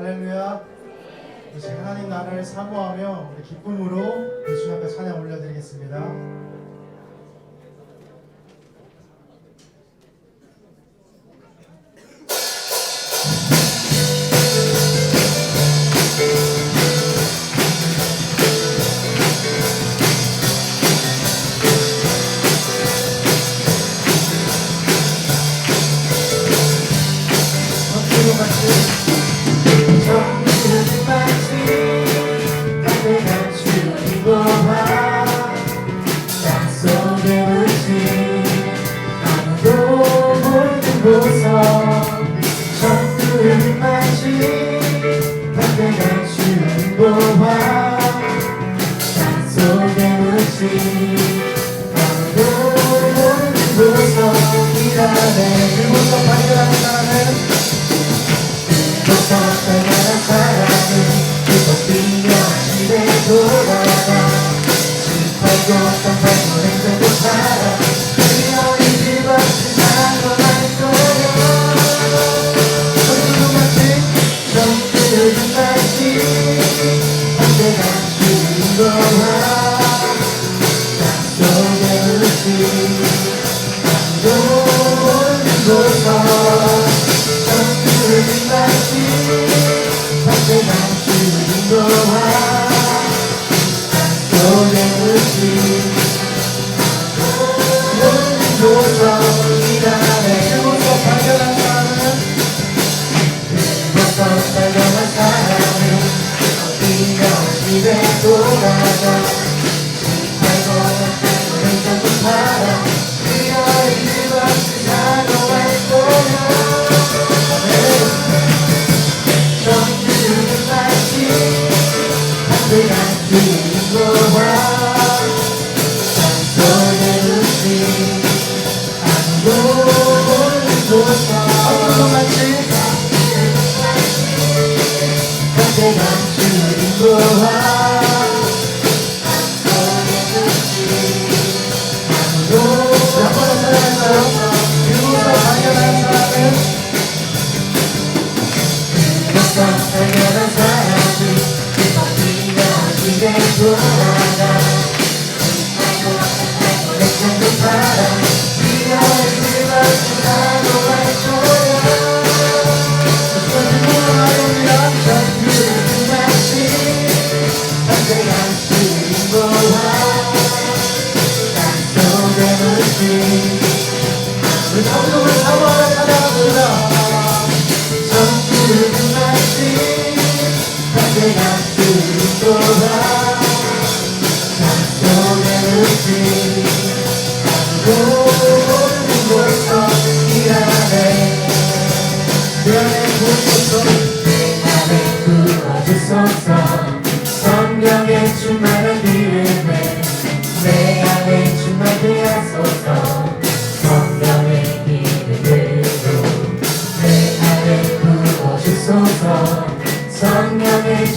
할렐루야. 우리 하나님 나라를 사모하며 우리 기쁨으로 우리 주님 앞에 찬양 올려드리겠습니다.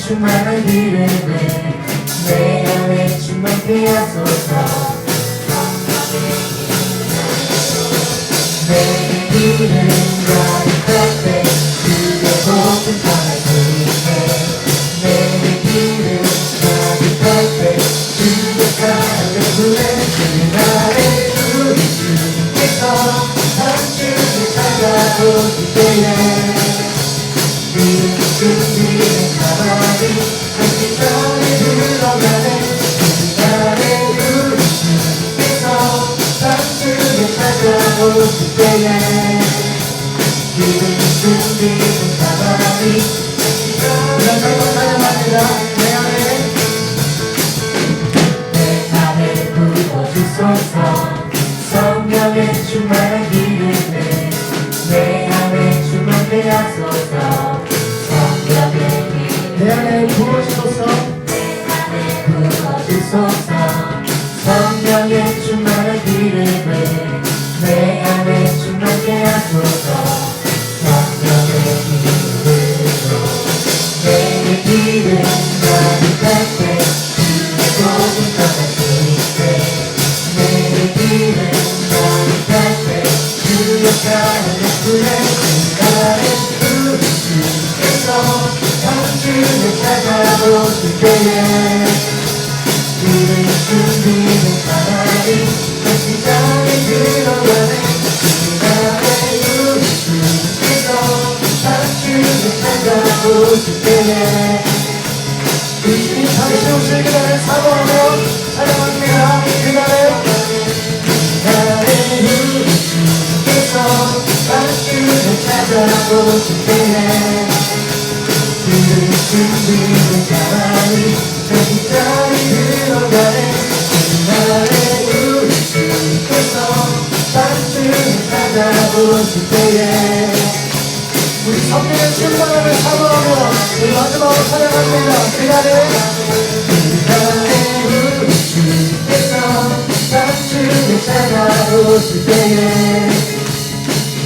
충만한 기름을 내 안에 충만케 하소서. 내 기름 가득할 때 그대 복음 전할 수 있네. 내 기름 가득할 때 주의 사랑을 부르는 그날에 우리 주님께서 함께 찾아오실 때에 기름 준비된 가만히 함께 전에 흘러가네. 그날에 우리 주님께서 함께 찾아오실 때에 기름 준비된 가만히 내 안에 부어주소서. 성령의 충만한 기름을 내 안에 충만케 하소서. 내 안에 부어주소서. 내 안에 부어주소서. 성령의 충만한 기름을 내 안에 충만케 하소서. 성령의 기름으로 내 기름 가득할 때 주의 복음 전할 수 있게. 내 기름 가득할 때 주의 사랑을 부르는 그날에 우리 주께서 주를 찾아오실 때에 그를 준비된 사람이 다시 자리 들어가네 그날의 우리 주께서 주를 찾아오실 때에 주님 다시 오실 그날을 사모하며 찬양합니다. 그날에 우리 주께서 주를 찾아오실 때에 그를 준비된 사람이 다시 자리 들어가네 그날에 우리 주께서 주를 찾아오실 때에 우리 성령의 충만함을 사모하며 우리 마지막으로 찬양합니다. 그날에 우리 주께서 주를 찾아오실 때에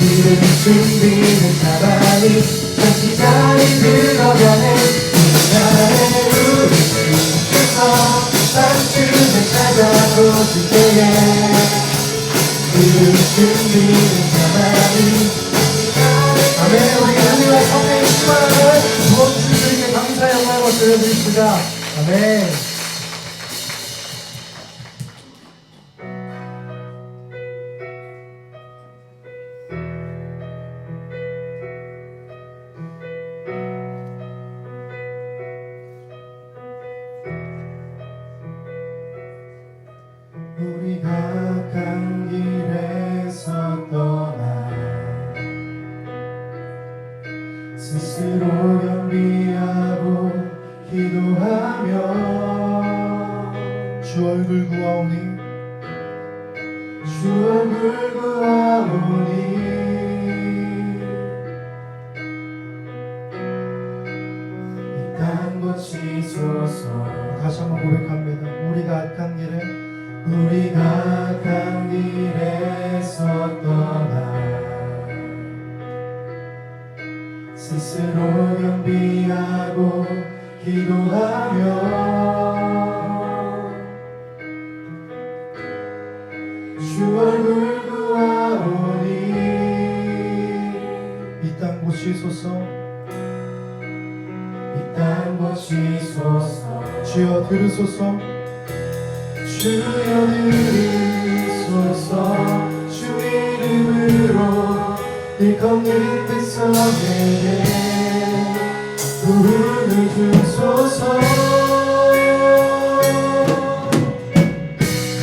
그를 준비된 사람이 다시 자리 들어가네 그날에 우리 주께서 주를 찾아오실 때에 그를 준비된 사람이 아멘. 우리 하나님과 성령의 충만함을 부어주실 수 있는 감사의 영광을 드려드립니다. 아멘. 우리가 간 길에서 떠나 스스로 겸비하고 기도하며 주 얼굴 구하오니 주 얼굴 구하오니 이 땅 고치소서. 다시 한번 고백합니다. 우리가 악한 길에서 떠나 스스로 겸비하고 기도하며 주 얼굴 구하오니 이 땅 고치소서 이 땅 고치소서. 주여 들으소서 주여 들으소서 주 이름으로 일컫는 백성에게 구원을 주소서.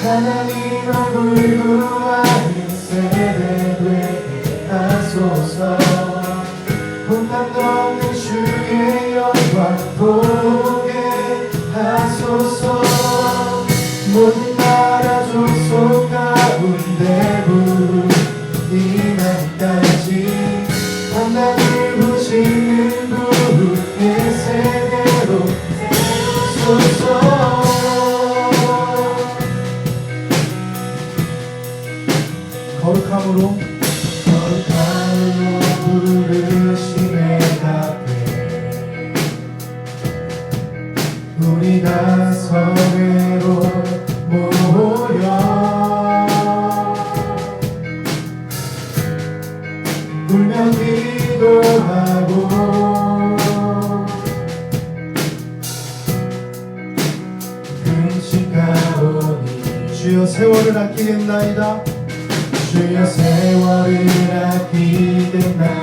하나님 얼굴 구하는 세대 되게 하소서. 본당도 없는 주의 영광 보게 하소서. 모든 나라 족속 가운데 부르이 날까지 하나님을 부시는 부흥의 세대로 세우소서. 거룩함으로 부르심에 답해 우리가 성회로 모여 울며 기도하고 금식하오니 주여 세월을 아끼겠나이다. 주여 세월을 아끼겠나이다.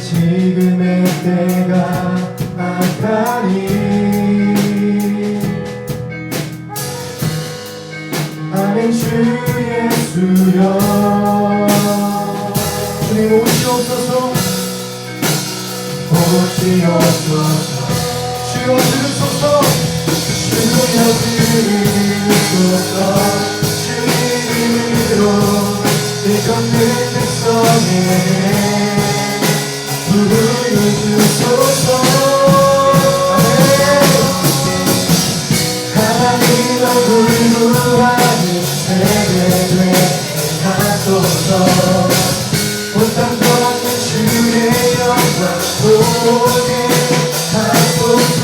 지금의 때가 악하니 아멘. 주 예수여 주님 오시옵소서. 오시옵소서. 주여 들으소서. 주여 들으소서. 주 이름으로 일컫는 백성에게 부르는 주소서. 하나님 얼굴 구하는 세대 되게 하소서. 온땅 걷는 주의 영광 보게 하소서.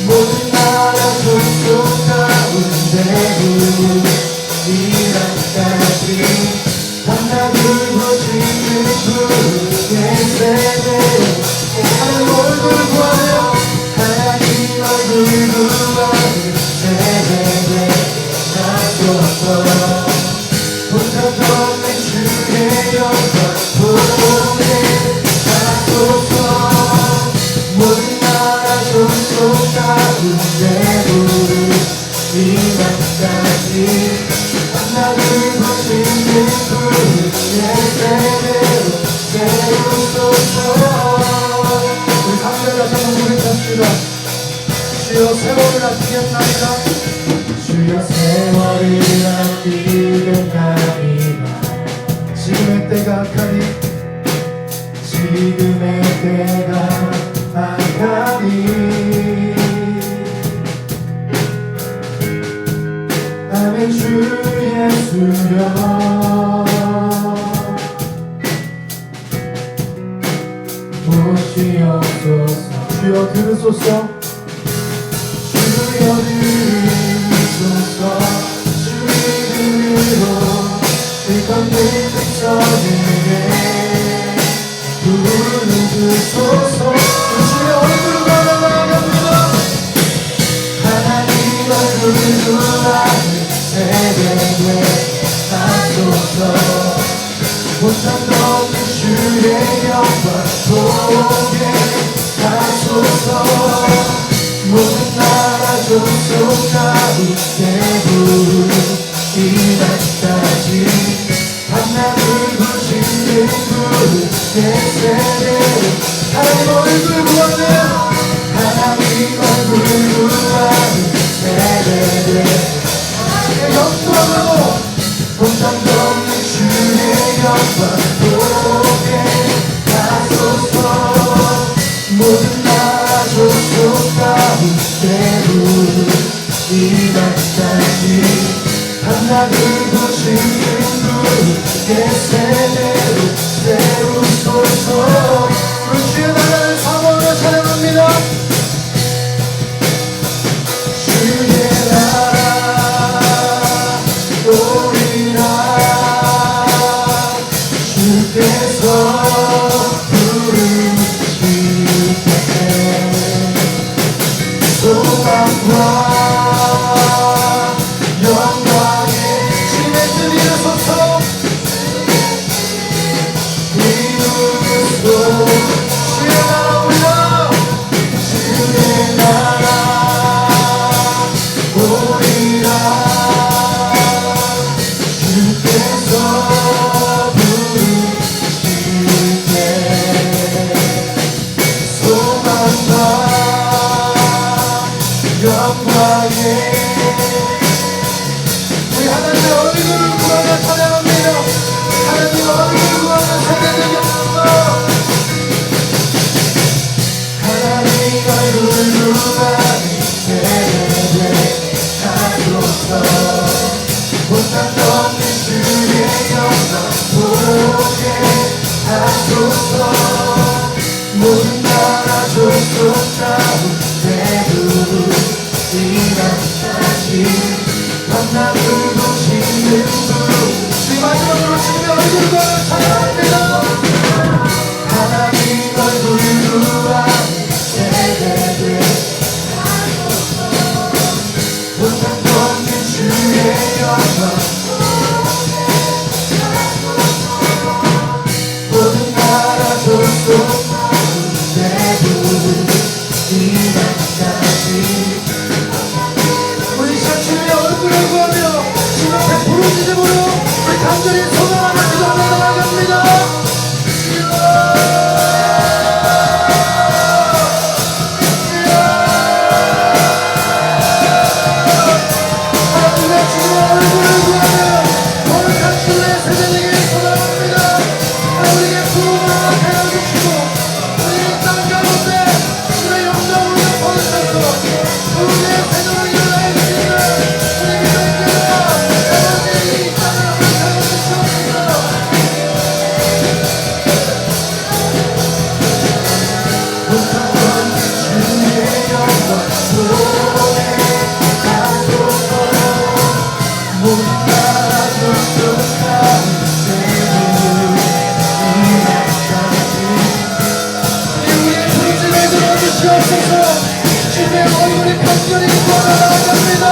모든 나라 족속 가운데 이 날까지 하나님 오신 예수여 오시옵소서 주여 들으소서 주여 들으소서 주 이름으로 일감된 백성에게 부르소서 주의 얼굴과 나아갑니다 하나님 얼굴 두라는 세대에 하소서 못함도 없는 주의 영광 보게 하소서 모든 나라 족속 가운데 부르는 이 날까지 밤낮을 부시는 구름 내 세대를 하나님 얼굴 구하는 하나님 얼굴 구하는 세대를 영광으로 본당도 없는 주의 영광 보게 하소서 모든 나라 족속 가운데 부르는 이 날까지 밤낮을 부시는 구름 내 세대로 세우소서 우리 주의 나라를 사모하며 찬양합니다 주의 나라 오리라 주께서 부르실 때 소망과 영광의 주의 뜻 이루소서 이루소 주의 나라 오리라 주의 나라 오리라 주께서 부르실 때 소망과 영광의 우리 하나님의 얼굴을 구하며 찬양합니다 하나님 얼굴을 구하며 세대들이 없어 하나님 얼굴 구하는 세대들 하소서 못함도 없는 주의 영광 보게 하소서 모든 나라 족속 가운데 부르는 이 날까지 밤낮을 부시는 우리 마지막으로 주님의 얼굴과 찬양합니다 하나님 얼굴 구하는 세대들 못함도 없는 주의 영광 모든 나라 족속 가운데 부르는 이 날까지 우리 주님의 얼굴을 구하며 주님 앞에 부르짖음으로 우리 간절히 소망하며 기도하며 나아갑니다 하나님의 주님의 얼굴을 구하며 거룩한 주의 세대에게 소망합니다 우리에게 부흥을 나타내 주시고 우리의 땅 가운데 주의 영광으로 덮어주셔서 우리의 세대를 일어나게 주시는 우리 믿음입니다 아버지 이 땅을 허락하여 주시옵소서 주의 영광 보게 하소서 모든 나라 족속 가운데 이 날까지 우리의 부르짖음을 들어주시옵소서 주의 얼굴이 간절히 구하러 나아갑니다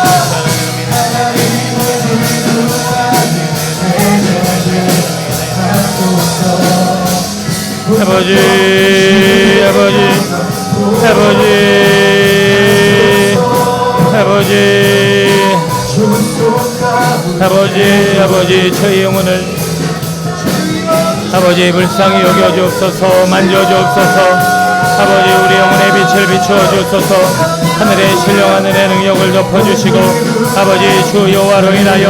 하나님 얼굴 구하는 세대들 하소서 아버지 아버지 아버지 아버지 아버지 아버지 저희 영혼을 아버지 불쌍히 여겨주옵소서 만져주옵소서 아버지 우리 영혼의 빛을 비추어 주옵소서 하늘의 신령하늘의 능력을 덮어주시고 아버지 주 여호와로 인하여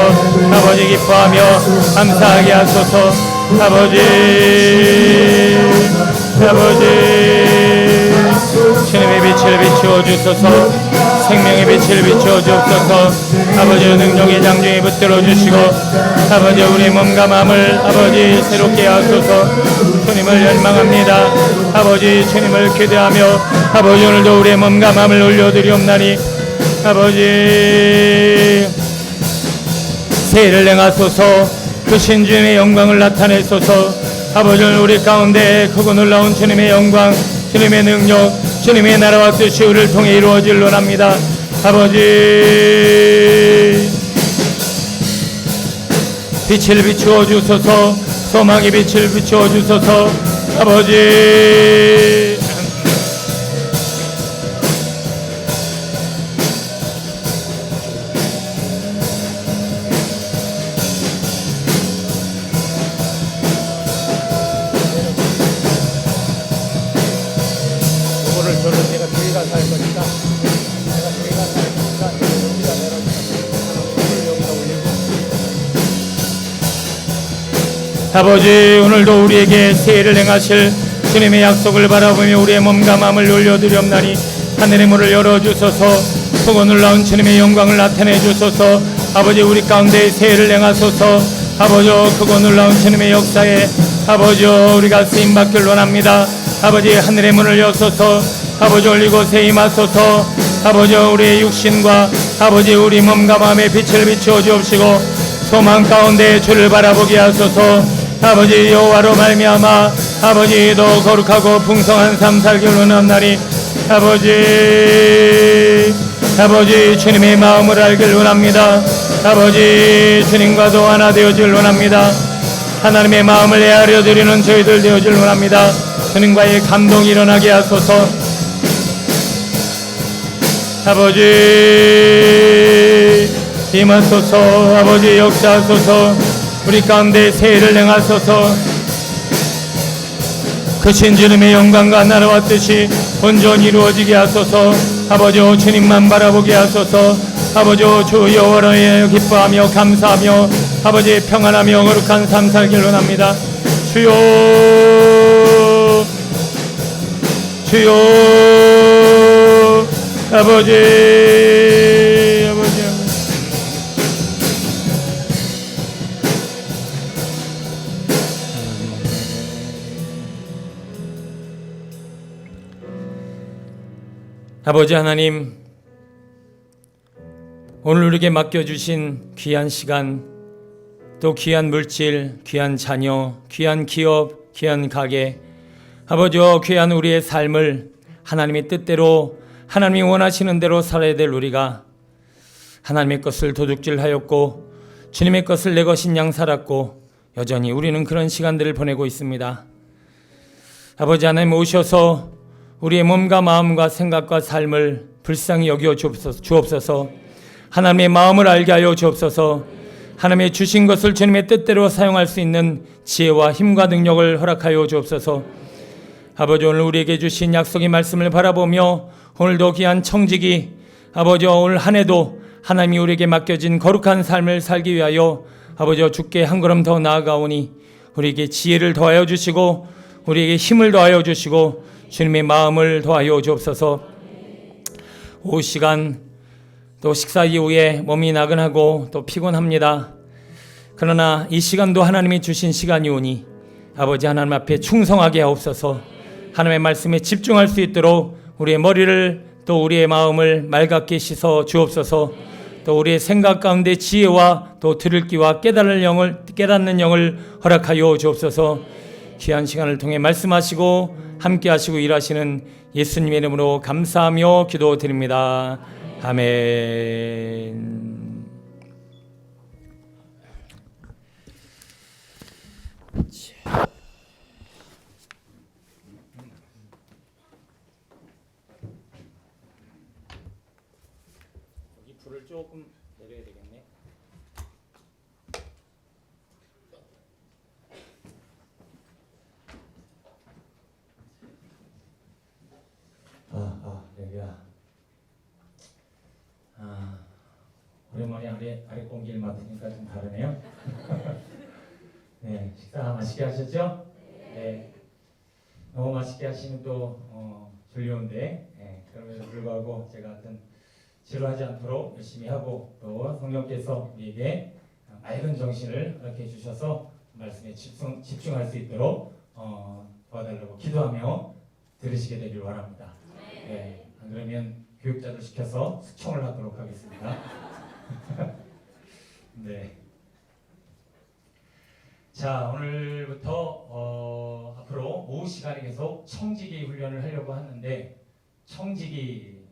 아버지 기뻐하며 감사하게 하소서 아버지 주님의 빛을 비추어 주소서 생명의 빛을 비추어 주옵소서. 아버지 능력의 장중에 붙들어 주시고 아버지 우리 몸과 마음을 아버지 새롭게 하소서. 주님을 열망합니다. 아버지 주님을 기대하며 아버지 오늘도 우리의 몸과 마음을 올려드리옵나니 아버지 새해를 행하소서. 그 신주님의 영광을 나타내소서. 아버지 오늘 우리 가운데 크고 놀라운 주님의 영광, 주님의 능력, 주님의 나라와 뜻이 우리를 통해 이루어질로납니다. 아버지 빛을 비추어 주소서. 소망의 빛을 비추어 주소서. 아버지 이거를 저를 내가 저기 가서 할 거니까 내가 저기 가서 할 거니까 여기다 내려주세요. 여기다 올리고 아버지 오늘도 우리에게 새해를 행하실 주님의 약속을 바라보며 우리의 몸과 마음을 올려드리옵나니 하늘의 문을 열어주소서. 크고 놀라운 주님의 영광을 나타내 주소서. 아버지 우리 가운데 새해를 행하소서. 아버지 크고 놀라운 주님의 역사에 아버지 우리가 쓰임받길 원합니다. 아버지 하늘의 문을 여소서. 아버지 올리고 새 임하소서. 아버지 우리의 육신과 아버지 우리 몸과 마음의 빛을 비추어 주옵시고 소망 가운데 주를 바라보게 하소서. 아버지 여호와로 말미암아 아버지 더 거룩하고 풍성한 삶 살기를 원하나니 아버지 주님의 마음을 알길 원합니다. 아버지 주님과도 하나 되어질 원합니다. 하나님의 마음을 헤아려 드리는 저희들 되어질 원합니다. 주님과의 감동이 일어나게 하소서. 아버지 임하소서. 아버지 역사하소서. 우리 가운데 새해를 행하소서. 크신 주님의 영광과 나라와 뜻이 온전히 이루어지게 하소서. 아버지 주님만 바라보게 하소서. 아버지 주 여호와를 기뻐하며 감사하며 아버지 평안하며 거룩한 삶 살기를 원합니다. 주여 주여 아버지 아버지 하나님, 오늘 우리에게 맡겨주신 귀한 시간, 또 귀한 물질, 귀한 자녀, 귀한 기업, 귀한 가게, 아버지와 귀한 우리의 삶을 하나님의 뜻대로 하나님이 원하시는 대로 살아야 될 우리가 하나님의 것을 도둑질하였고 주님의 것을 내 것인 양 살았고 여전히 우리는 그런 시간들을 보내고 있습니다. 아버지 하나님 오셔서 우리의 몸과 마음과 생각과 삶을 불쌍히 여겨 주옵소서. 하나님의 마음을 알게 하여 주옵소서. 하나님의 주신 것을 주님의 뜻대로 사용할 수 있는 지혜와 힘과 능력을 허락하여 주옵소서. 아버지 오늘 우리에게 주신 약속의 말씀을 바라보며 오늘도 귀한 청지기 아버지 오늘 한 해도 하나님이 우리에게 맡겨진 거룩한 삶을 살기 위하여 아버지 주께 한 걸음 더 나아가오니 우리에게 지혜를 더하여 주시고 우리에게 힘을 더하여 주시고 주님의 마음을 더하여 주옵소서. 오후 시간 또 식사 이후에 몸이 나른하고 또 피곤합니다. 그러나 이 시간도 하나님이 주신 시간이 오니 아버지 하나님 앞에 충성하게 하옵소서. 하나님의 말씀에 집중할 수 있도록 우리의 머리를 또 우리의 마음을 맑게 씻어 주옵소서. 또 우리의 생각 가운데 지혜와 또 들을 귀와 깨닫는 영을 허락하여 주옵소서. 귀한 시간을 통해 말씀하시고 함께 하시고 일하시는 예수님의 이름으로 감사하며 기도드립니다. 아멘. 여기 불을 조금 내려야 되겠네. 여기야. 오랜만에 아래 공기를 맡으니까 좀 다르네요. 네, 식사 맛있게 하셨죠? 네. 너무 맛있게 하시면 또 졸려운데, 네, 그럼에도 불구하고 제가 어떤 지루하지 않도록 열심히 하고 또 성령께서 우리에게 맑은 정신을 허락해 주셔서 말씀에 집중할 수 있도록 도와달라고 기도하며 들으시게 되길 바랍니다. 네, 안 그러면 교육자들 시켜서 수청을 하도록 하겠습니다. 네. 자, 오늘부터 앞으로 오후 시간에 계속 청지기 훈련을 하려고 하는데, 청지기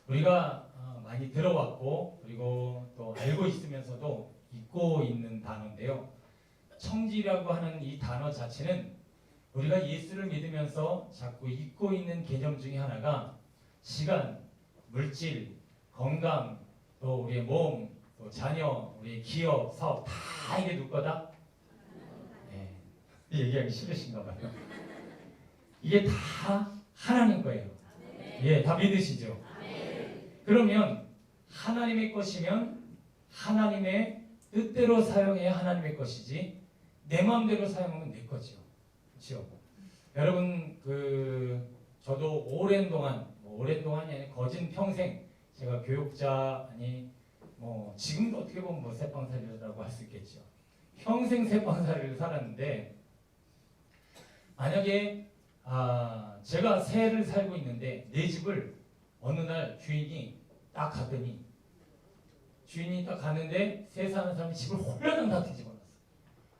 우리가 많이 들어왔고 그리고 또 알고 있으면서도 잊고 있는 단어인데요. 청지라고 하는 이 단어 자체는 우리가 예수를 믿으면서 자꾸 잊고 있는 개념 중에 하나가 시간, 물질, 건강, 또 우리의 몸, 또 자녀, 우리의 기업, 사업 다 이게 누구 거다? 네. 얘기하기 싫으신가 봐요. 이게 다 하나님 거예요. 예, 다 믿으시죠? 그러면 하나님의 것이면 하나님의 뜻대로 사용해야 하나님의 것이지 내 마음대로 사용하면 내 거죠. 그렇죠? 여러분 저도 오랜 동안이 아니라 거진 평생 제가 교육자 지금도 어떻게 보면 새빵살이라고 할 수 있겠죠. 평생 새빵살이를 살았는데 만약에 제가 새를 살고 있는데 내 집을 어느 날 주인이 딱 갔더니 새 사는 사람이 집을 홀라당 다 뒤집어놨어.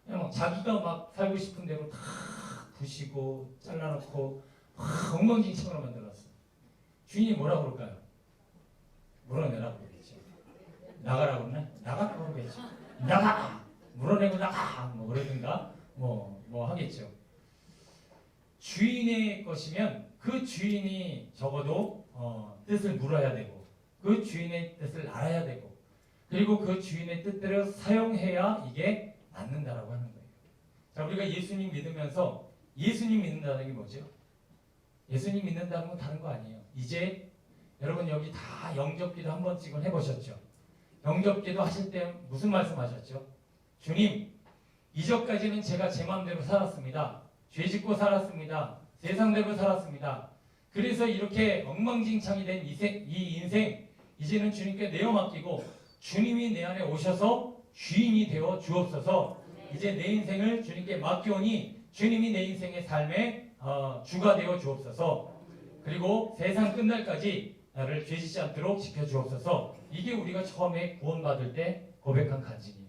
그냥 막 자기가 막 살고 싶은 대로 다 부시고 잘라놓고 엉망진창으로 만들었어. 주인이 뭐라 그럴까요? 물어내라고 그러겠지. 나가라고 그러나? 나가라고 그러겠지. 나가! 물어내고 나가! 뭐 그러든가 뭐 하겠죠. 주인의 것이면 그 주인이 적어도 뜻을 물어야 되고 그 주인의 뜻을 알아야 되고 그리고 그 주인의 뜻대로 사용해야 이게 맞는다라고 하는 거예요. 자, 우리가 예수님 믿으면서 예수님 믿는다는 게 뭐죠? 예수님 믿는다는 건 다른 거 아니에요. 이제 여러분 여기 다 영접기도 한 번씩은 해보셨죠? 영접기도 하실 때 무슨 말씀 하셨죠? 주님, 이전까지는 제가 제 마음대로 살았습니다. 죄 짓고 살았습니다. 세상대로 살았습니다. 그래서 이렇게 엉망진창이 된 이 인생 이제는 주님께 내어 맡기고 주님이 내 안에 오셔서 주인이 되어 주옵소서. 이제 내 인생을 주님께 맡겨오니 주님이 내 인생의 삶의 주가 되어 주옵소서. 그리고 세상 끝날까지 나를 죄짓지 않도록 지켜주옵소서. 이게 우리가 처음에 구원받을 때 고백한 간증이에요.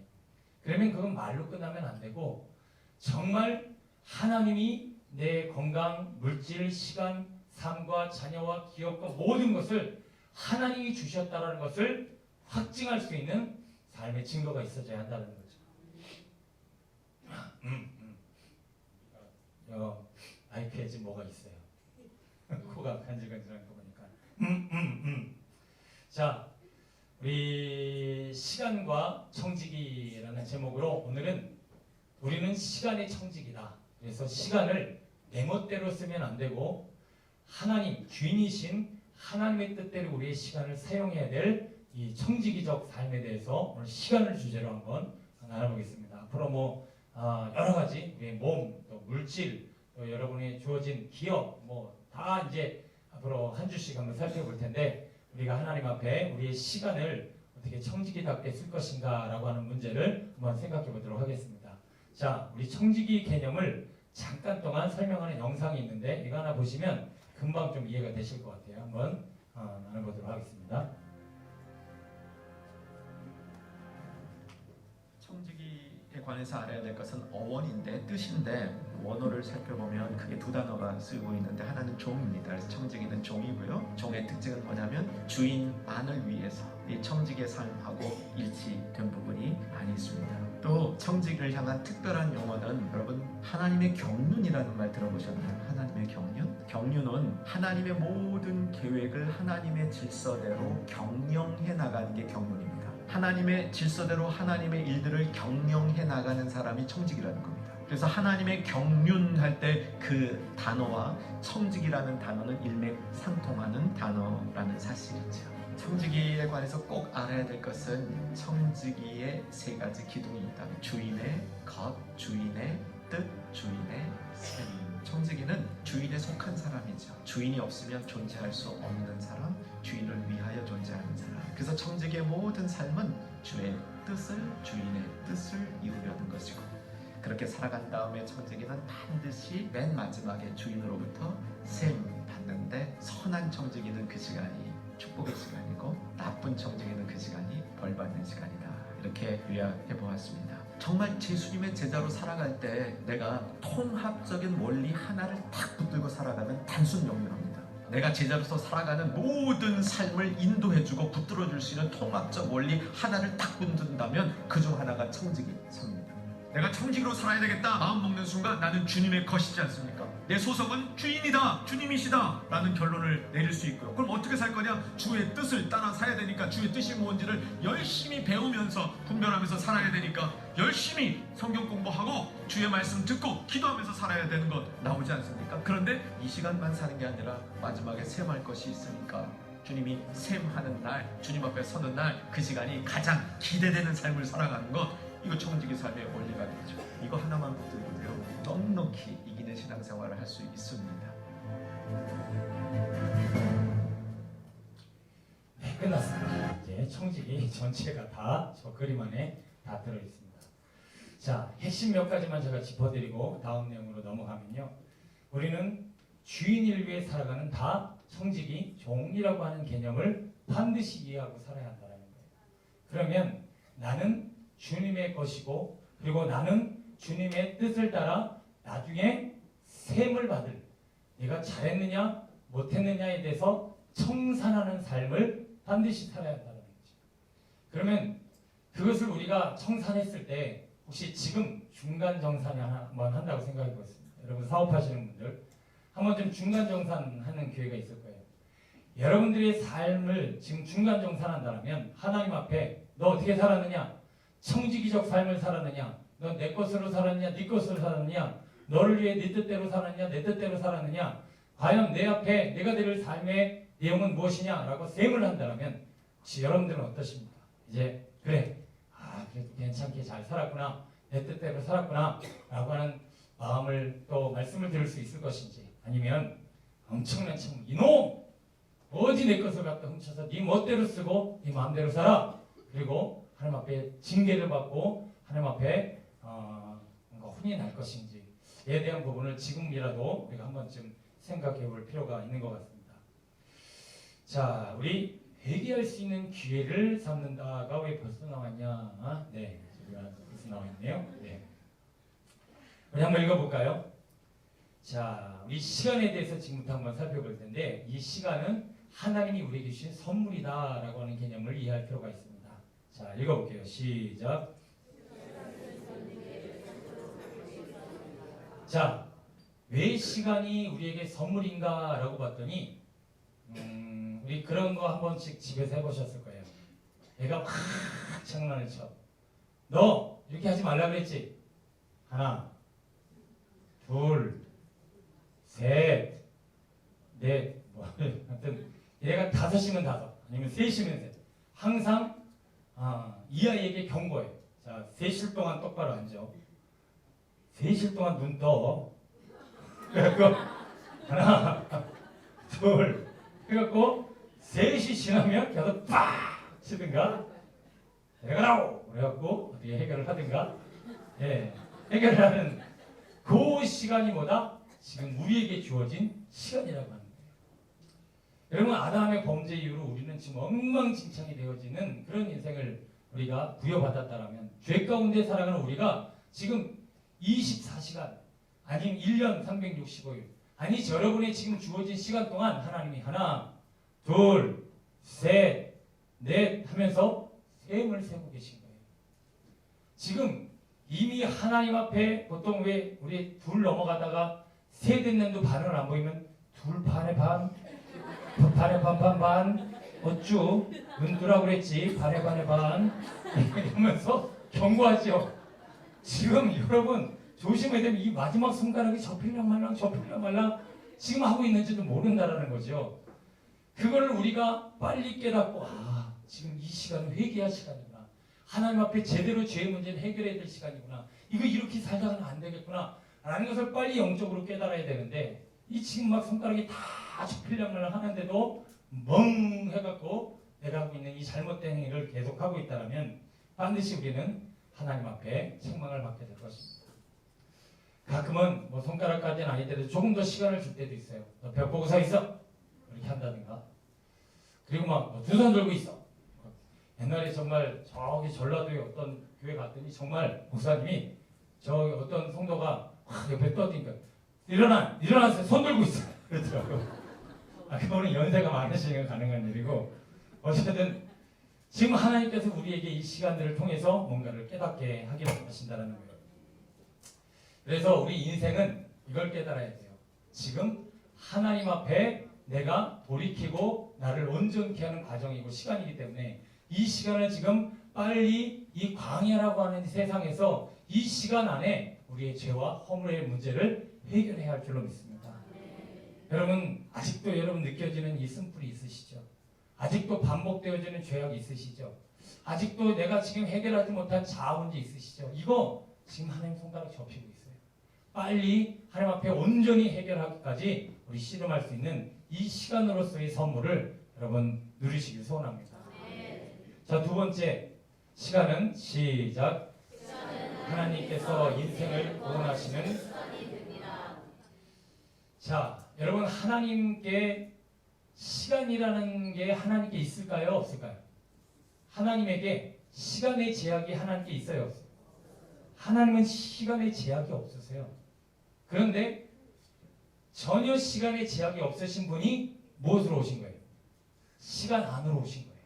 그러면 그건 말로 끝나면 안 되고 정말 하나님이 내 건강, 물질, 시간, 삶과 자녀와 기업과 모든 것을 하나님이 주셨다는 것을 확증할 수 있는 삶의 증거가 있어져야 한다는 거죠. 마이크에 뭐가 있어요. 코가 간질간질한 거 보니까. 자, 우리 시간과 청지기라는 제목으로 오늘은 우리는 시간의 청지기다. 그래서 시간을 내 멋대로 쓰면 안 되고 하나님, 주인이신 하나님의 뜻대로 우리의 시간을 사용해야 될 이 청지기적 삶에 대해서 오늘 시간을 주제로 한번 나눠보겠습니다. 앞으로 여러 가지 우리의 몸, 또 물질, 또 여러분이 주어진 기업, 다 이제 앞으로 한 주씩 한번 살펴볼 텐데 우리가 하나님 앞에 우리의 시간을 어떻게 청지기답게 쓸 것인가라고 하는 문제를 한번 생각해 보도록 하겠습니다. 자, 우리 청지기 개념을 잠깐 동안 설명하는 영상이 있는데 이거 하나 보시면 금방 좀 이해가 되실 것 같아요. 한번 나눠보도록 하겠습니다. 청지기에 관해서 알아야 될 것은 어원인데 뜻인데 원어를 살펴보면 크게 두 단어가 쓰고 있는데 하나는 종입니다. 그래서 청지기는 종이고요. 종의 특징은 뭐냐면 주인만을 위해서 이 청지기의 삶하고 일치된 부분이 많이 있습니다. 또 청지기를 향한 특별한 용어는 여러분 하나님의 경륜이라는 말 들어보셨나요? 하나님의 경륜? 경륜은 하나님의 모든 계획을 하나님의 질서대로 경영해 나가는 게 경륜입니다. 하나님의 질서대로 하나님의 일들을 경영해 나가는 사람이 청지기라는 겁니다. 그래서 하나님의 경륜할 때 그 단어와 청지기라는 단어는 일맥상통하는 단어라는 사실이죠. 청지기에 관해서 꼭 알아야 될 것은 청지기의 세 가지 기둥이 있다. 주인의 것, 주인의 뜻, 주인의 셈. 청지기는 주인에 속한 사람이죠. 주인이 없으면 존재할 수 없는 사람, 주인을 위하여 존재하는 사람. 그래서 청지기의 모든 삶은 주의 뜻을, 주인의 뜻을 이루려는 것이고, 그렇게 살아간 다음에 청지기는 반드시 맨 마지막에 주인으로부터 셈 받는데, 선한 청지기는 그 시간이 축복의 시간이고 나쁜 청지기는 그 시간이 벌 받는 시간이다. 이렇게 요약해 보았습니다. 정말 예수님의 제자로 살아갈 때 내가 통합적인 원리 하나를 딱 붙들고 살아가면 단순 명료합니다. 내가 제자로서 살아가는 모든 삶을 인도해주고 붙들어줄 수 있는 통합적 원리 하나를 딱 붙든다면 그 중 하나가 청지기 삶입니다. 내가 청지기로 살아야 되겠다 마음 먹는 순간 나는 주님의 것이지 않습니까? 내 소속은 주인이다, 주님이시다 라는 결론을 내릴 수 있고요. 그럼 어떻게 살 거냐? 주의 뜻을 따라 살아야 되니까 주의 뜻이 뭔지를 열심히 배우면서 분별하면서 살아야 되니까 열심히 성경 공부하고 주의 말씀 듣고 기도하면서 살아야 되는 것 나오지 않습니까? 그런데 이 시간만 사는 게 아니라 마지막에 셈할 것이 있으니까 주님이 셈하는 날, 주님 앞에 서는 날, 그 시간이 가장 기대되는 삶을 살아가는 것, 이거 청지기 삶의 원리가 되죠. 이거 하나만 붙들고요 넉넉히 이기는 신앙생활을 할 수 있습니다. 네, 끝났습니다. 이제 청지기 전체가 다 저 그림 안에 다 들어있습니다. 자, 핵심 몇 가지만 제가 짚어드리고 다음 내용으로 넘어가면요. 우리는 주인을 위해 살아가는 다 청지기, 종이라고 하는 개념을 반드시 이해하고 살아야 한다는 거예요. 그러면 나는 주님의 것이고, 그리고 나는 주님의 뜻을 따라 나중에 셈을 받을, 내가 잘했느냐 못했느냐에 대해서 청산하는 삶을 반드시 살아야 한다는 거죠. 그러면 그것을 우리가 청산했을 때 혹시 지금 중간 정산을 한번 한다고 생각해 보겠습니다. 여러분 사업하시는 분들 한번 좀 중간 정산하는 기회가 있을 거예요. 여러분들의 삶을 지금 중간 정산한다면 하나님 앞에 너 어떻게 살았느냐? 청지기적 삶을 살았느냐? 너 내 것으로 살았느냐? 네 것으로 살았느냐? 너를 위해 네 뜻대로 살았느냐? 내 뜻대로 살았느냐? 과연 내 앞에 내가 드릴 삶의 내용은 무엇이냐? 라고 셈을 한다면 혹시 여러분들은 어떠십니까? 이제 그래, 그래도 괜찮게 잘 살았구나, 내 뜻대로 살았구나 라고 하는 마음을 또 말씀을 들을 수 있을 것인지, 아니면 엄청난 청 이놈! 어디 내 것을 갖다 훔쳐서 네 멋대로 쓰고 네 마음대로 살아! 그리고 하나님 앞에 징계를 받고 하나님 앞에 뭔가 혼이 날 것인지에 대한 부분을 지금이라도 우리가 한 번쯤 생각해 볼 필요가 있는 것 같습니다. 자, 우리 회개할 수 있는 기회를 삼는다가 왜 벌써 나왔냐? 네, 우리가 벌써 나와 있네요. 네. 우리 한번 읽어볼까요? 자, 우리 시간에 대해서 지금부터 한번 살펴볼 텐데, 이 시간은 하나님이 우리에게 주신 선물이다라고 하는 개념을 이해할 필요가 있습니다. 자, 읽어볼게요. 시작. 자, 왜 시간이 우리에게 선물인가 라고 봤더니 우리 그런 거 한 번씩 집에서 해보셨을 거예요. 애가 막 장난을 쳐. 너 이렇게 하지 말라 그랬지? 하나, 둘, 셋, 넷, 뭐 하여튼 얘가 다섯이면 다섯, 아니면 셋이면 셋. 항상 이 아이에게 경고해. 자, 셋일 동안 똑바로 앉아. 셋일 동안 눈 떠. 그래갖고 하나, 둘, 그래갖고 셋이 지나면 계속 팍 치든가 내가라고 그래갖고 어떻게 해결을 하든가, 예, 해결을 하는 그 시간이 뭐다? 지금 우리에게 주어진 시간이라고 하는 거예요. 여러분, 아담의 범죄 이후로 우리는 지금 엉망진창이 되어지는 그런 인생을 우리가 부여받았다라면, 죄 가운데 살아가는 우리가 지금 24시간 아니면 1년 365일 아니 여러분의 지금 주어진 시간 동안 하나님이 하나, 둘, 셋, 넷 하면서 셈을 세고 계신 거예요. 지금 이미 하나님 앞에 보통 왜 우리 둘 넘어가다가 세 됐는데도 반을 안 보이면 둘 반에 반, 반에 반, 어쭈 은두라고 그랬지, 반에 반 이러면서 경고하죠. 지금 여러분 조심해야 되면 이 마지막 손가락이 접히려 말랑 지금 하고 있는지도 모른다라는 거죠. 그걸 우리가 빨리 깨닫고, 지금 이 시간은 회개할 시간이구나. 하나님 앞에 제대로 죄의 문제를 해결해야 될 시간이구나. 이거 이렇게 살다가는 안 되겠구나 라는 것을 빨리 영적으로 깨달아야 되는데, 이 지금 막 손가락이 다 접히려면 하는데도 멍 해갖고 내가 하고 있는 이 잘못된 행위를 계속하고 있다면 반드시 우리는 하나님 앞에 책망을 받게 될 것입니다. 가끔은 뭐 손가락까지는 아니더라도 조금 더 시간을 줄 때도 있어요. 너 벽 보고 서 있어 이렇게 한다든가. 그리고 막 두 손 들고 있어. 옛날에 정말 저기 전라도에 어떤 교회 갔더니 정말 목사님이 저기 어떤 성도가 확 옆에 떠드니까 일어나세요. 손 들고 있어 그러더라고요. 그거는 연세가 많으시니까 가능한 일이고, 어쨌든 지금 하나님께서 우리에게 이 시간들을 통해서 뭔가를 깨닫게 하기를 하신다는 거예요. 그래서 우리 인생은 이걸 깨달아야 돼요. 지금 하나님 앞에 내가 돌이키고 나를 온전케 하는 과정이고 시간이기 때문에 이 시간을 지금 빨리 이 광야라고 하는 세상에서 이 시간 안에 우리의 죄와 허물의 문제를 해결해야 할 줄로 믿습니다. 여러분 아직도 여러분 느껴지는 이 쓴뿌리 있으시죠? 아직도 반복되어지는 죄악이 있으시죠? 아직도 내가 지금 해결하지 못한 자아문제 있으시죠? 이거 지금 하나님 손가락 접히고 있어요. 빨리 하나님 앞에 온전히 해결하기까지 우리 씨름할 수 있는 이 시간으로서의 선물을 여러분 누리시길 소원합니다. 자, 두 번째 시간은 시작. 하나님께서 인생을 구원하시는. 자, 여러분 하나님께 시간이라는 게 하나님께 있을까요? 없을까요? 하나님에게 시간의 제약이 하나님께 있어요? 없어요? 하나님은 시간의 제약이 없으세요. 그런데 전혀 시간의 제약이 없으신 분이 무엇으로 오신 거예요? 시간 안으로 오신 거예요.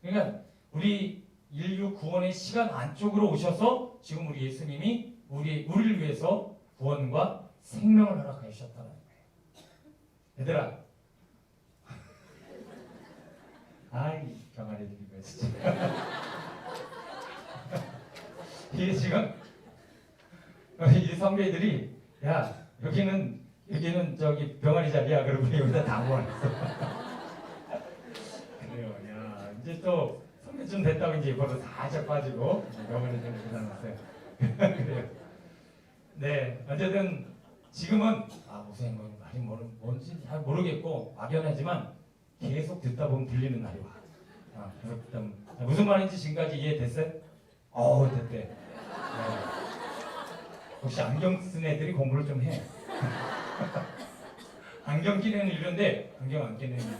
그러니까 우리 인류 구원의 시간 안쪽으로 오셔서 지금 우리 예수님이 우리를 위해서 구원과 생명을 허락하셨다는 거예요. 얘들아, 아이 병아리들이 왜 진짜 이게 지금 이 선배들이 야 여기는 저기 병아리 자리야 그러고 여기다 다 모아놨어. 그래요. 야 이제 또 선배쯤 됐다고 이제 벌써 살짝 빠지고 병아리 좀 일어났어요. 그래요. 네, 어쨌든 지금은 목사님 말이 뭔지 잘 모르겠고 막연하지만 계속 듣다 보면 들리는 날이 와. 계속 듣다 보면 무슨 말인지 지금까지 이해됐어요? 됐대. 네. 혹시 안경 쓴 애들이 공부를 좀 해. 안경 끼는 애는 이런데 안경 안 끼는 애는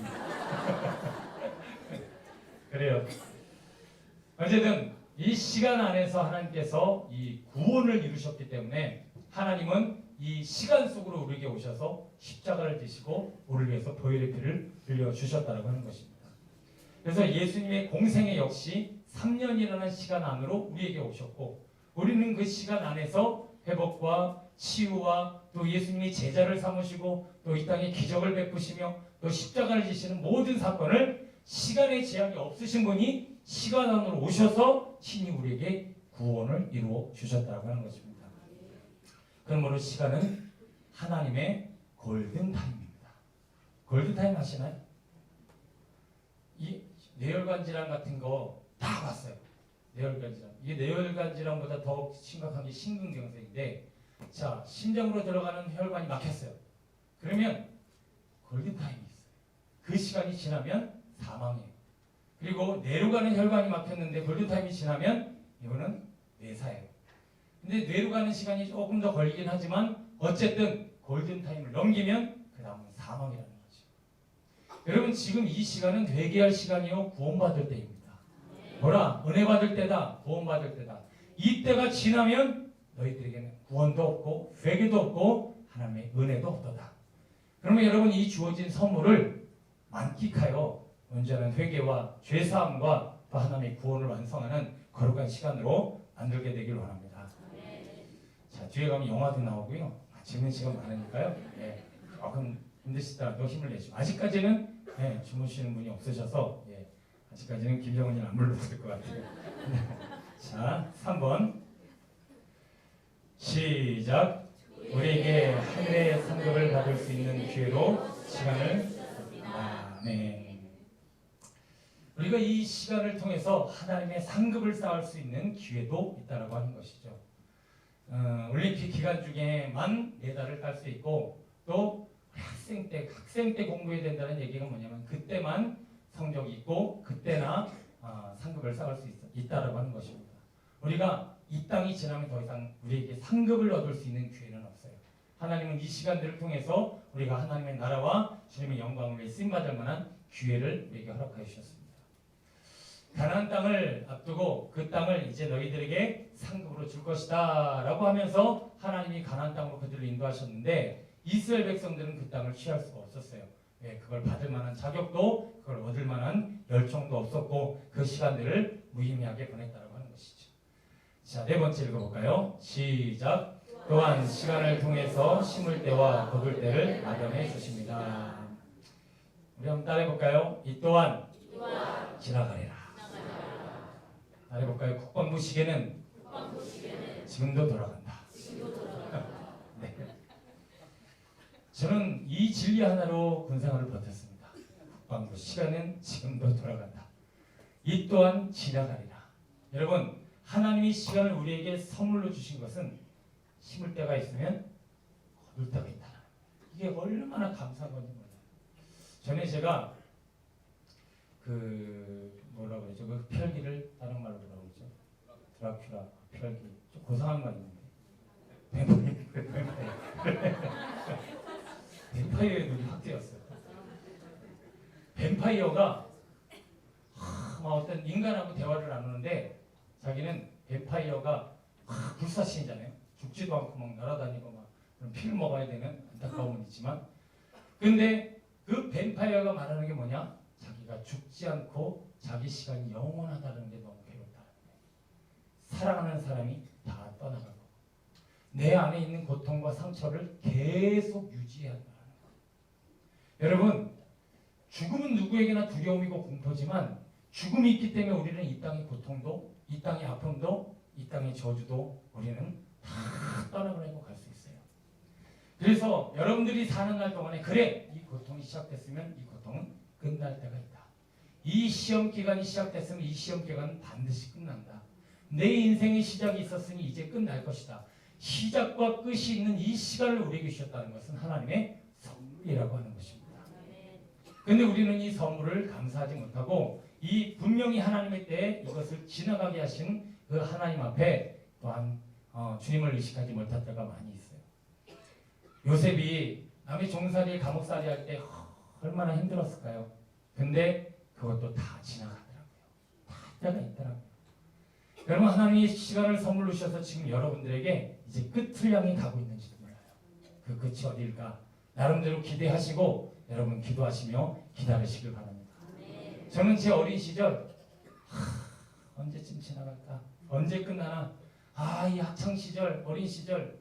그래요. 어쨌든 이 시간 안에서 하나님께서 이 구원을 이루셨기 때문에 하나님은 이 시간 속으로 우리에게 오셔서 십자가를 지시고 우리를 위해서 보혈의 피를 흘려 주셨다고 하는 것입니다. 그래서 예수님의 공생애 역시 3년이라는 시간 안으로 우리에게 오셨고, 우리는 그 시간 안에서 회복과 치유와 또 예수님이 제자를 삼으시고 또 이 땅에 기적을 베푸시며 또 십자가를 지시는 모든 사건을 시간의 제약이 없으신 분이 시간 안으로 오셔서 친히 우리에게 구원을 이루어 주셨다고 하는 것입니다. 그러므로 시간은 하나님의 골든타임입니다. 골든타임 아시나요? 이 뇌혈관 질환 같은 거 다 봤어요. 뇌혈관 질환. 이게 뇌혈관 질환보다 더 심각한 게 심근경색인데, 자, 심장으로 들어가는 혈관이 막혔어요. 그러면 골든타임이 있어요. 그 시간이 지나면 사망이에요. 그리고 뇌로 가는 혈관이 막혔는데 골든타임이 지나면 이거는 뇌사예요. 근데 뇌로 가는 시간이 조금 더 걸리긴 하지만 어쨌든 골든타임을 넘기면 그 다음은 사망이라는 거죠. 여러분 지금 이 시간은 회개할 시간이요 구원받을 때입니다. 뭐라? 은혜 받을 때다. 구원받을 때다. 이 때가 지나면 너희들에게는 구원도 없고 회개도 없고 하나님의 은혜도 없도다. 그러면 여러분 이 주어진 선물을 만끽하여 온전한 회개와 죄사함과 또 하나님의 구원을 완성하는 거룩한 시간으로 만들게 되길 원합니다. 자, 뒤에 가면 영화도 나오고요. 지금 시간 많으니까요. 예, 조금 힘드시더라도 힘을 내시고 아직까지는 주무시는 분이 없으셔서 아직까지는 김정은이는 안 불렀을 것 같아요. 자, 3번 시작. 우리에게 하늘의 상급을 받을 수 있는 기회로 시간을 아멘. 우리가 이 시간을 통해서 하나님의 상급을 쌓을 수 있는 기회도 있다라고 하는 것이죠. 올림픽 기간 중에만 메달을 딸 수 있고 또 학생 때 공부해야 된다는 얘기가 뭐냐면 그때만 성적이 있고 그때나 상급을 쌓을 수 있다라고 하는 것입니다. 우리가 이 땅이 지나면 더 이상 우리에게 상급을 얻을 수 있는 기회는 없어요. 하나님은 이 시간들을 통해서 우리가 하나님의 나라와 주님의 영광을 쓰임받을 만한 기회를 우리에게 허락하여 주셨습니다. 가나안 땅을 앞두고 그 땅을 이제 너희들에게 상급으로 줄 것이다 라고 하면서 하나님이 가나안 땅으로 그들을 인도하셨는데 이스라엘 백성들은 그 땅을 취할 수가 없었어요. 왜? 그걸 받을 만한 자격도 그걸 얻을 만한 열정도 없었고 그 시간들을 무의미하게 보냈다고 하는 것이죠. 자, 네 번째 읽어볼까요? 시작. 또한 시간을 통해서 심을 때와 거둘 때를 마련해 주십니다. 우리 한번 따라해볼까요? 이 또한 지나가리라. 따라해볼까요? 국방부 시계는 지금도 돌아간다. 네. 저는 이 진리 하나로 군생활을 버텼습니다. 국방부 시간은 지금도 돌아간다. 이 또한 지나가리라. 여러분, 하나님이 시간을 우리에게 선물로 주신 것은 심을 때가 있으면 거둘 때가 있다. 이게 얼마나 감사한 건지 몰라요. 전에 제가 그 뭐라고 그러죠? 그 펼기를 다른 말로 뭐라고 그러죠? 드라큘라 펼기. 좀 고상한 말 있는데. 뱀파이어의 눈이 확 뜨였어요. 뱀파이어가 막 어떤 인간하고 대화를 나누는데 자기는 뱀파이어가 불사신이잖아요. 죽지도 않고 막 날아다니고 막 그런 피를 먹어야 되는 안타까움은 있지만 근데 그 뱀파이어가 말하는 게 뭐냐? 자기가 죽지 않고 자기 시간이 영원하다는 게 너무 괴롭다는 거예요. 사랑하는 사람이 다 떠나가고 내 안에 있는 고통과 상처를 계속 유지해야 한다는 거예요. 여러분, 죽음은 누구에게나 두려움이고 공포지만 죽음이 있기 때문에 우리는 이 땅의 고통도 이 땅의 아픔도 이 땅의 저주도 우리는 다 떠나보내고 갈 수 있어요. 그래서 여러분들이 사는 날 동안에 그래 이 고통이 시작됐으면 이 고통은 끝날 때가 있다. 이 시험 기간이 시작됐으면 이 시험 기간은 반드시 끝난다. 내 인생의 시작이 있었으니 이제 끝날 것이다. 시작과 끝이 있는 이 시간을 우리에게 주셨다는 것은 하나님의 선물이라고 하는 것입니다. 근데 우리는 이 선물을 감사하지 못하고 이 분명히 하나님의 때에 이것을 지나가게 하신 그 하나님 앞에 또한 주님을 의식하지 못할 때가 많이 있어요. 요셉이 남의 종살이 감옥살이 할 때 얼마나 힘들었을까요? 근데 그것도 다 지나가더라고요. 다 때가 있더라고요. 여러분, 하나님이 시간을 선물로 주셔서 지금 여러분들에게 이제 끝을 향해 가고 있는지도 몰라요. 그 끝이 어디일까? 나름대로 기대하시고 여러분 기도하시며 기다리시길 바랍니다. 저는 제 어린 시절 언제쯤 지나갈까? 언제 끝나나? 이 학창 시절, 어린 시절,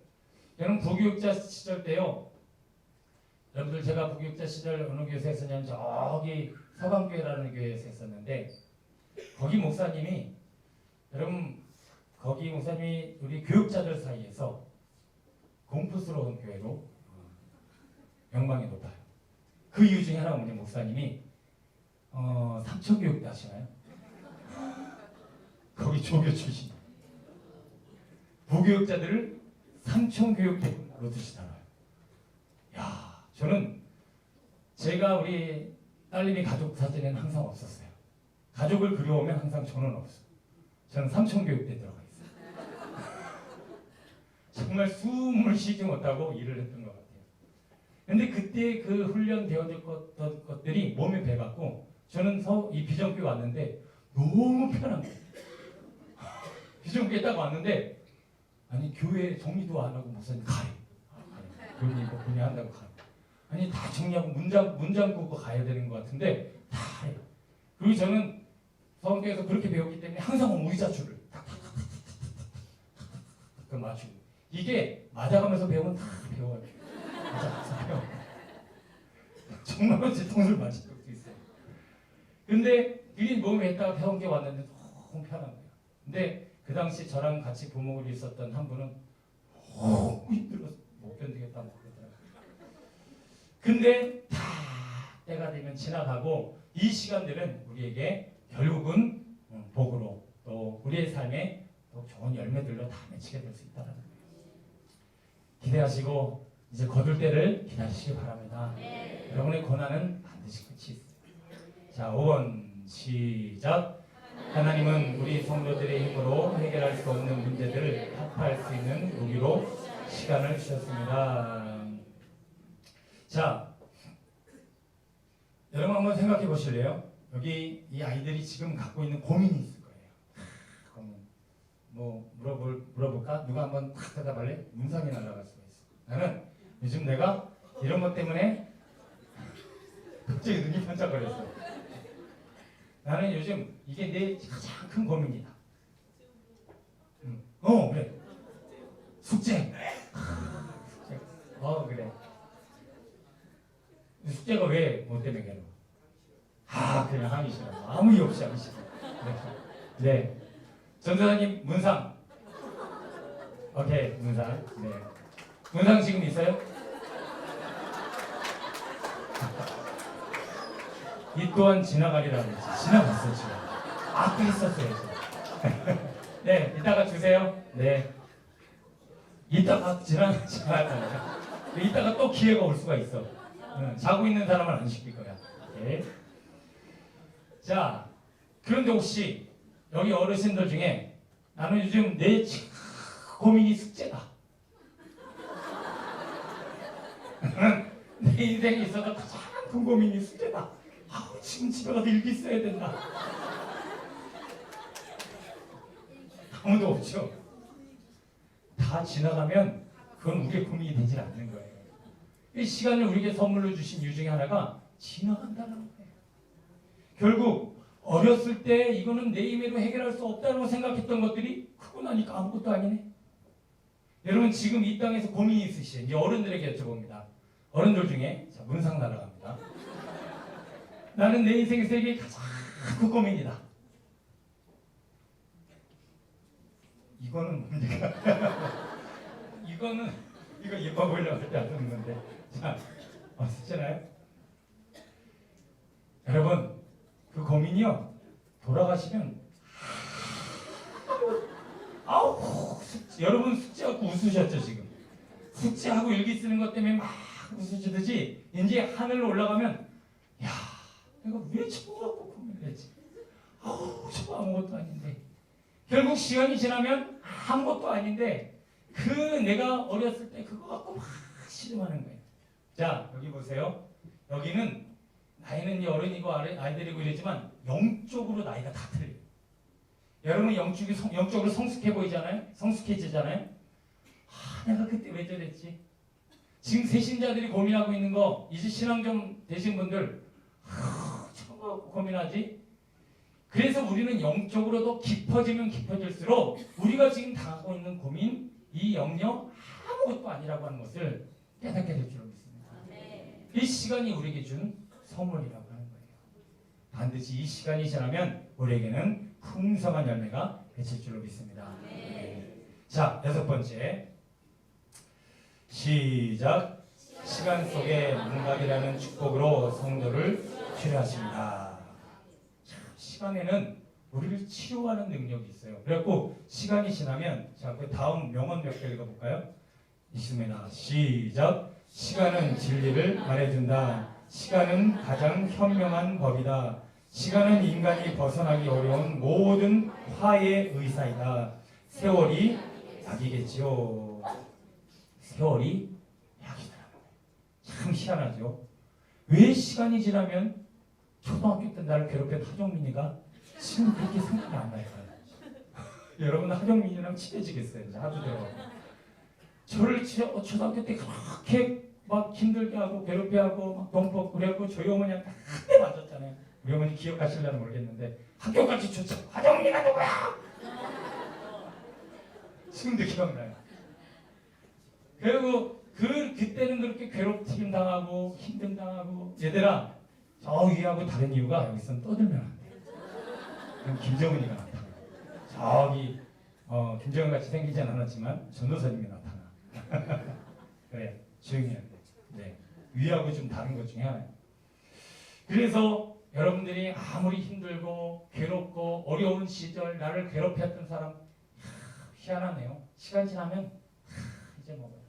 여러분 부교육자 시절 때요. 여러분들 제가 부교육자 시절 어느 교회에서 했었냐면 저기 서강교회라는 교회에서 했었는데 거기 목사님이 여러분 거기 목사님이 우리 교육자들 사이에서 공부스러운 교회로 명망이 높아요. 그 이유 중에 하나가 뭐냐, 목사님이 삼천교육대 하시나요? 거기 조교 출신. 부교육자들을 삼천교육대로 드시더라고요. 야, 저는 제가 우리 딸님이 가족 사진에는 항상 없었어요. 가족을 그려오면 항상 저는 없어요. 저는 삼천교육대에 들어가 있어요. 정말 숨을 쉬지 못하고 일을 했던 것 같아요. 근데 그때 그 훈련되어졌던 것들이 몸에 배갖고 저는 이 비전교회 왔는데 너무 편한 거예요. 비전교회 딱 왔는데 아니 교회 정리도 안 하고 목사님 가래. 교회 이거 분야한다고 가래. 아니 다 정리하고 문 잠그고 가야 되는 것 같은데 다 해요. 그리고 저는 성교에서 그렇게 배웠기 때문에 항상 의자줄을 탁탁탁탁탁탁탁 맞추고 이게 맞아가면서 배우면 다 배워요. 맞아가면서 배워. 정말로 뒤통수를 맞은 적도 있어요. 근데 그게 몸에 있다가 배운 게 왔는데 너무 편한 거예요. 근데 그 당시 저랑 같이 부목을 있었던 한 분은 너무 힘들어서 못 견디겠다 고 그러더라고요. 근데 다 때가 되면 지나가고 이 시간들은 우리에게 결국은 복으로 또 우리의 삶에 또 좋은 열매들로 다 맺히게 될 수 있다는 거예요. 기대하시고 이제 거둘 때를 기다리시기 바랍니다. 여러분의 고난은 반드시 끝이 있어요. 자, 5번 시작. 하나님은 우리 성도들의 힘으로 해결할 수 없는 문제들을 타파할 수 있는 무기로 시간을 주셨습니다. 자, 여러분 한번 생각해 보실래요? 여기 이 아이들이 지금 갖고 있는 고민이 있을 거예요. 고민. 뭐 물어볼까? 누가 한번 탁 대답할래? 문상이 날아갈 수가 있어. 나는 요즘 내가 이런 것 때문에 갑자기 눈이 반짝거렸어. 나는 요즘 이게 내 가장 큰 고민이다. 그래. 숙제. 그래. 숙제가 왜 뭐 때문에 괴로워? 그냥 하기 싫어. 아무 이유 없이 하기 싫어. 네. 전도사님 문상. 오케이, 문상. 네. 문상 지금 있어요? 이 또한 지나가리라고 했지. 지나갔어 지금. 아까 했었어야지. 네, 이따가 주세요. 네. 이따가 지나가잖아요. 이따가 또 기회가 올 수가 있어. 자고 있는 사람은 안 시킬 거야. 네. 자, 그런데 혹시 여기 어르신들 중에 나는 요즘 내 고민이 숙제다. 나는 내 인생에 있어서 가장 큰 고민이 숙제다. 지금 집에 가서 일기 써야 된다. 아무도 없죠. 다 지나가면 그건 우리의 고민이 되질 않는 거예요. 이 시간을 우리에게 선물로 주신 이유 중에 하나가 지나간다는 거예요. 결국 어렸을 때 이거는 내 힘으로 해결할 수 없다고 생각했던 것들이 크고 나니까 아무것도 아니네. 여러분 지금 이 땅에서 고민이 있으신 이제 어른들에게 여쭤봅니다. 어른들 중에 자, 문상 날아갑니다. 나는 내 인생에서 이게 가장 큰 고민이다. 이거는 뭡니까? 이거 예뻐 보이려고 할 때 안 쓰는 건데. 자, 쓰잖아요. 여러분, 그 고민이요. 돌아가시면 여러분 숙제하고 웃으셨죠 지금? 숙제하고 일기 쓰는 것 때문에 막 웃으시듯이 이제 하늘로 올라가면 내가 왜 저거 갖고 고민을 했지? 저거 아무것도 아닌데. 결국 시간이 지나면 아무것도 아닌데 그 내가 어렸을 때 그거 갖고 막 씨름하는 거예요. 자, 여기 보세요. 여기는 나이는 어른이고 아이들이고 이러지만 영적으로 나이가 다 틀려요. 여러분 영적으로 성숙해 성숙해지잖아요. 내가 그때 왜 저랬지? 지금 새신자들이 고민하고 있는 거 이제 신앙 좀 되신 분들 저거 고민하지? 그래서 우리는 영적으로도 깊어지면 깊어질수록 우리가 지금 당하고 있는 고민, 이 영역 아무것도 아니라고 하는 것을 깨닫게 될 줄로 믿습니다. 이 시간이 우리에게 준 선물이라고 하는 거예요. 반드시 이 시간이 지나면 우리에게는 풍성한 열매가 맺힐 줄로 믿습니다. 자, 6번째 시작. 시간 속에 문각이라는 축복으로 성도를 치료하십니다. 시간에는 우리를 치료하는 능력이 있어요. 그래갖고 시간이 지나면 자, 그 다음 명언 몇 개 읽어볼까요? 있습니다. 시작. 시간은 진리를 말해준다. 시간은 가장 현명한 법이다. 시간은 인간이 벗어나기 어려운 모든 화의 의사이다. 세월이 약이겠지요. 세월이 약이더라고요. 참 희한하죠. 왜 시간이 지나면 초등학교 때 나를 괴롭혔던 하정민이가 지금 그렇게 생각이 안 날까요? 여러분 하정민이랑 친해지겠어요. 하도 들어. 저를 초등학교 때 그렇게 막 힘들게 하고 괴롭게 하고 막 덤뻑 그래갖고 저희 어머니한테 한 대 맞았잖아요. 우리 어머니 기억하실려나 모르겠는데 학교까지 쫓아 하정민이가 누구야? 지금도 기억나요. 그리고 그때는 그렇게 괴롭힘 당하고 힘듦 당하고 얘들아 저 위하고 다른 이유가 여기서 떠들면 안 돼. 그럼 김정은이가 나타나. 저기 김정은 같이 생기진 않았지만 전도사님이 나타나. 그래 조용히 해야 돼. 네. 위하고 좀 다른 것 중에 하나예요. 그래서 여러분들이 아무리 힘들고 괴롭고 어려운 시절 나를 괴롭혔던 사람 희한하네요. 시간 지나면 이제 먹어요.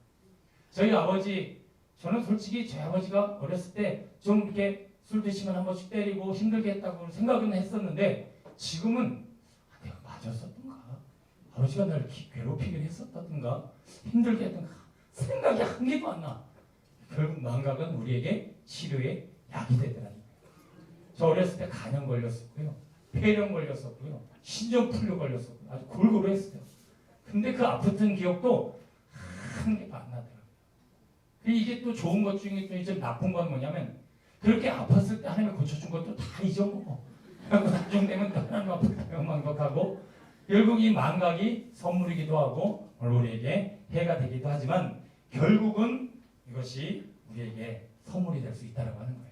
저희 아버지, 저는 솔직히 저희 아버지가 어렸을 때 좀 이렇게 술 드시면 한 번씩 때리고 힘들게 했다고 생각은 했었는데 지금은 내가 맞았었던가? 아버지가 날 괴롭히긴 했었다든가? 힘들게 했던가? 생각이 한 개도 안 나. 결국 망각은 우리에게 치료의 약이 되더라고요. 저 어렸을 때 간염 걸렸었고요. 폐렴 걸렸었고요. 신종플루 걸렸었고요. 아주 골고루 했어요. 근데 그 아팠던 기억도 한 개도 안 나더라고요. 이게 또 좋은 것 중에 또 이제 나쁜 건 뭐냐면 그렇게 아팠을 때 하나님이 고쳐준 것도 다 잊어먹어. 나중 되면 또 하나님 앞에 망각하고 결국 이 망각이 선물이기도 하고 우리에게 해가 되기도 하지만 결국은 이것이 우리에게 선물이 될 수 있다고 하는 거예요.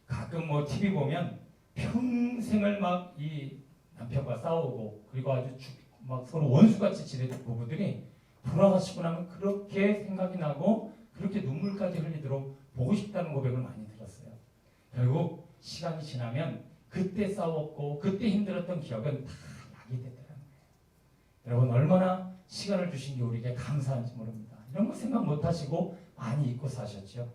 가끔 뭐 TV 보면 평생을 막 이 남편과 싸우고 그리고 아주 막 서로 원수같이 지내던 부부들이 돌아가시고 나면 그렇게 생각이 나고 그렇게 눈물까지 흘리도록 보고 싶다는 고백을 많이 들었어요. 결국 시간이 지나면 그때 싸웠고 그때 힘들었던 기억은 다 약이 되더라는 거예요. 여러분 얼마나 시간을 주신 게 우리에게 감사한지 모릅니다. 이런 거 생각 못 하시고 많이 잊고 사셨죠.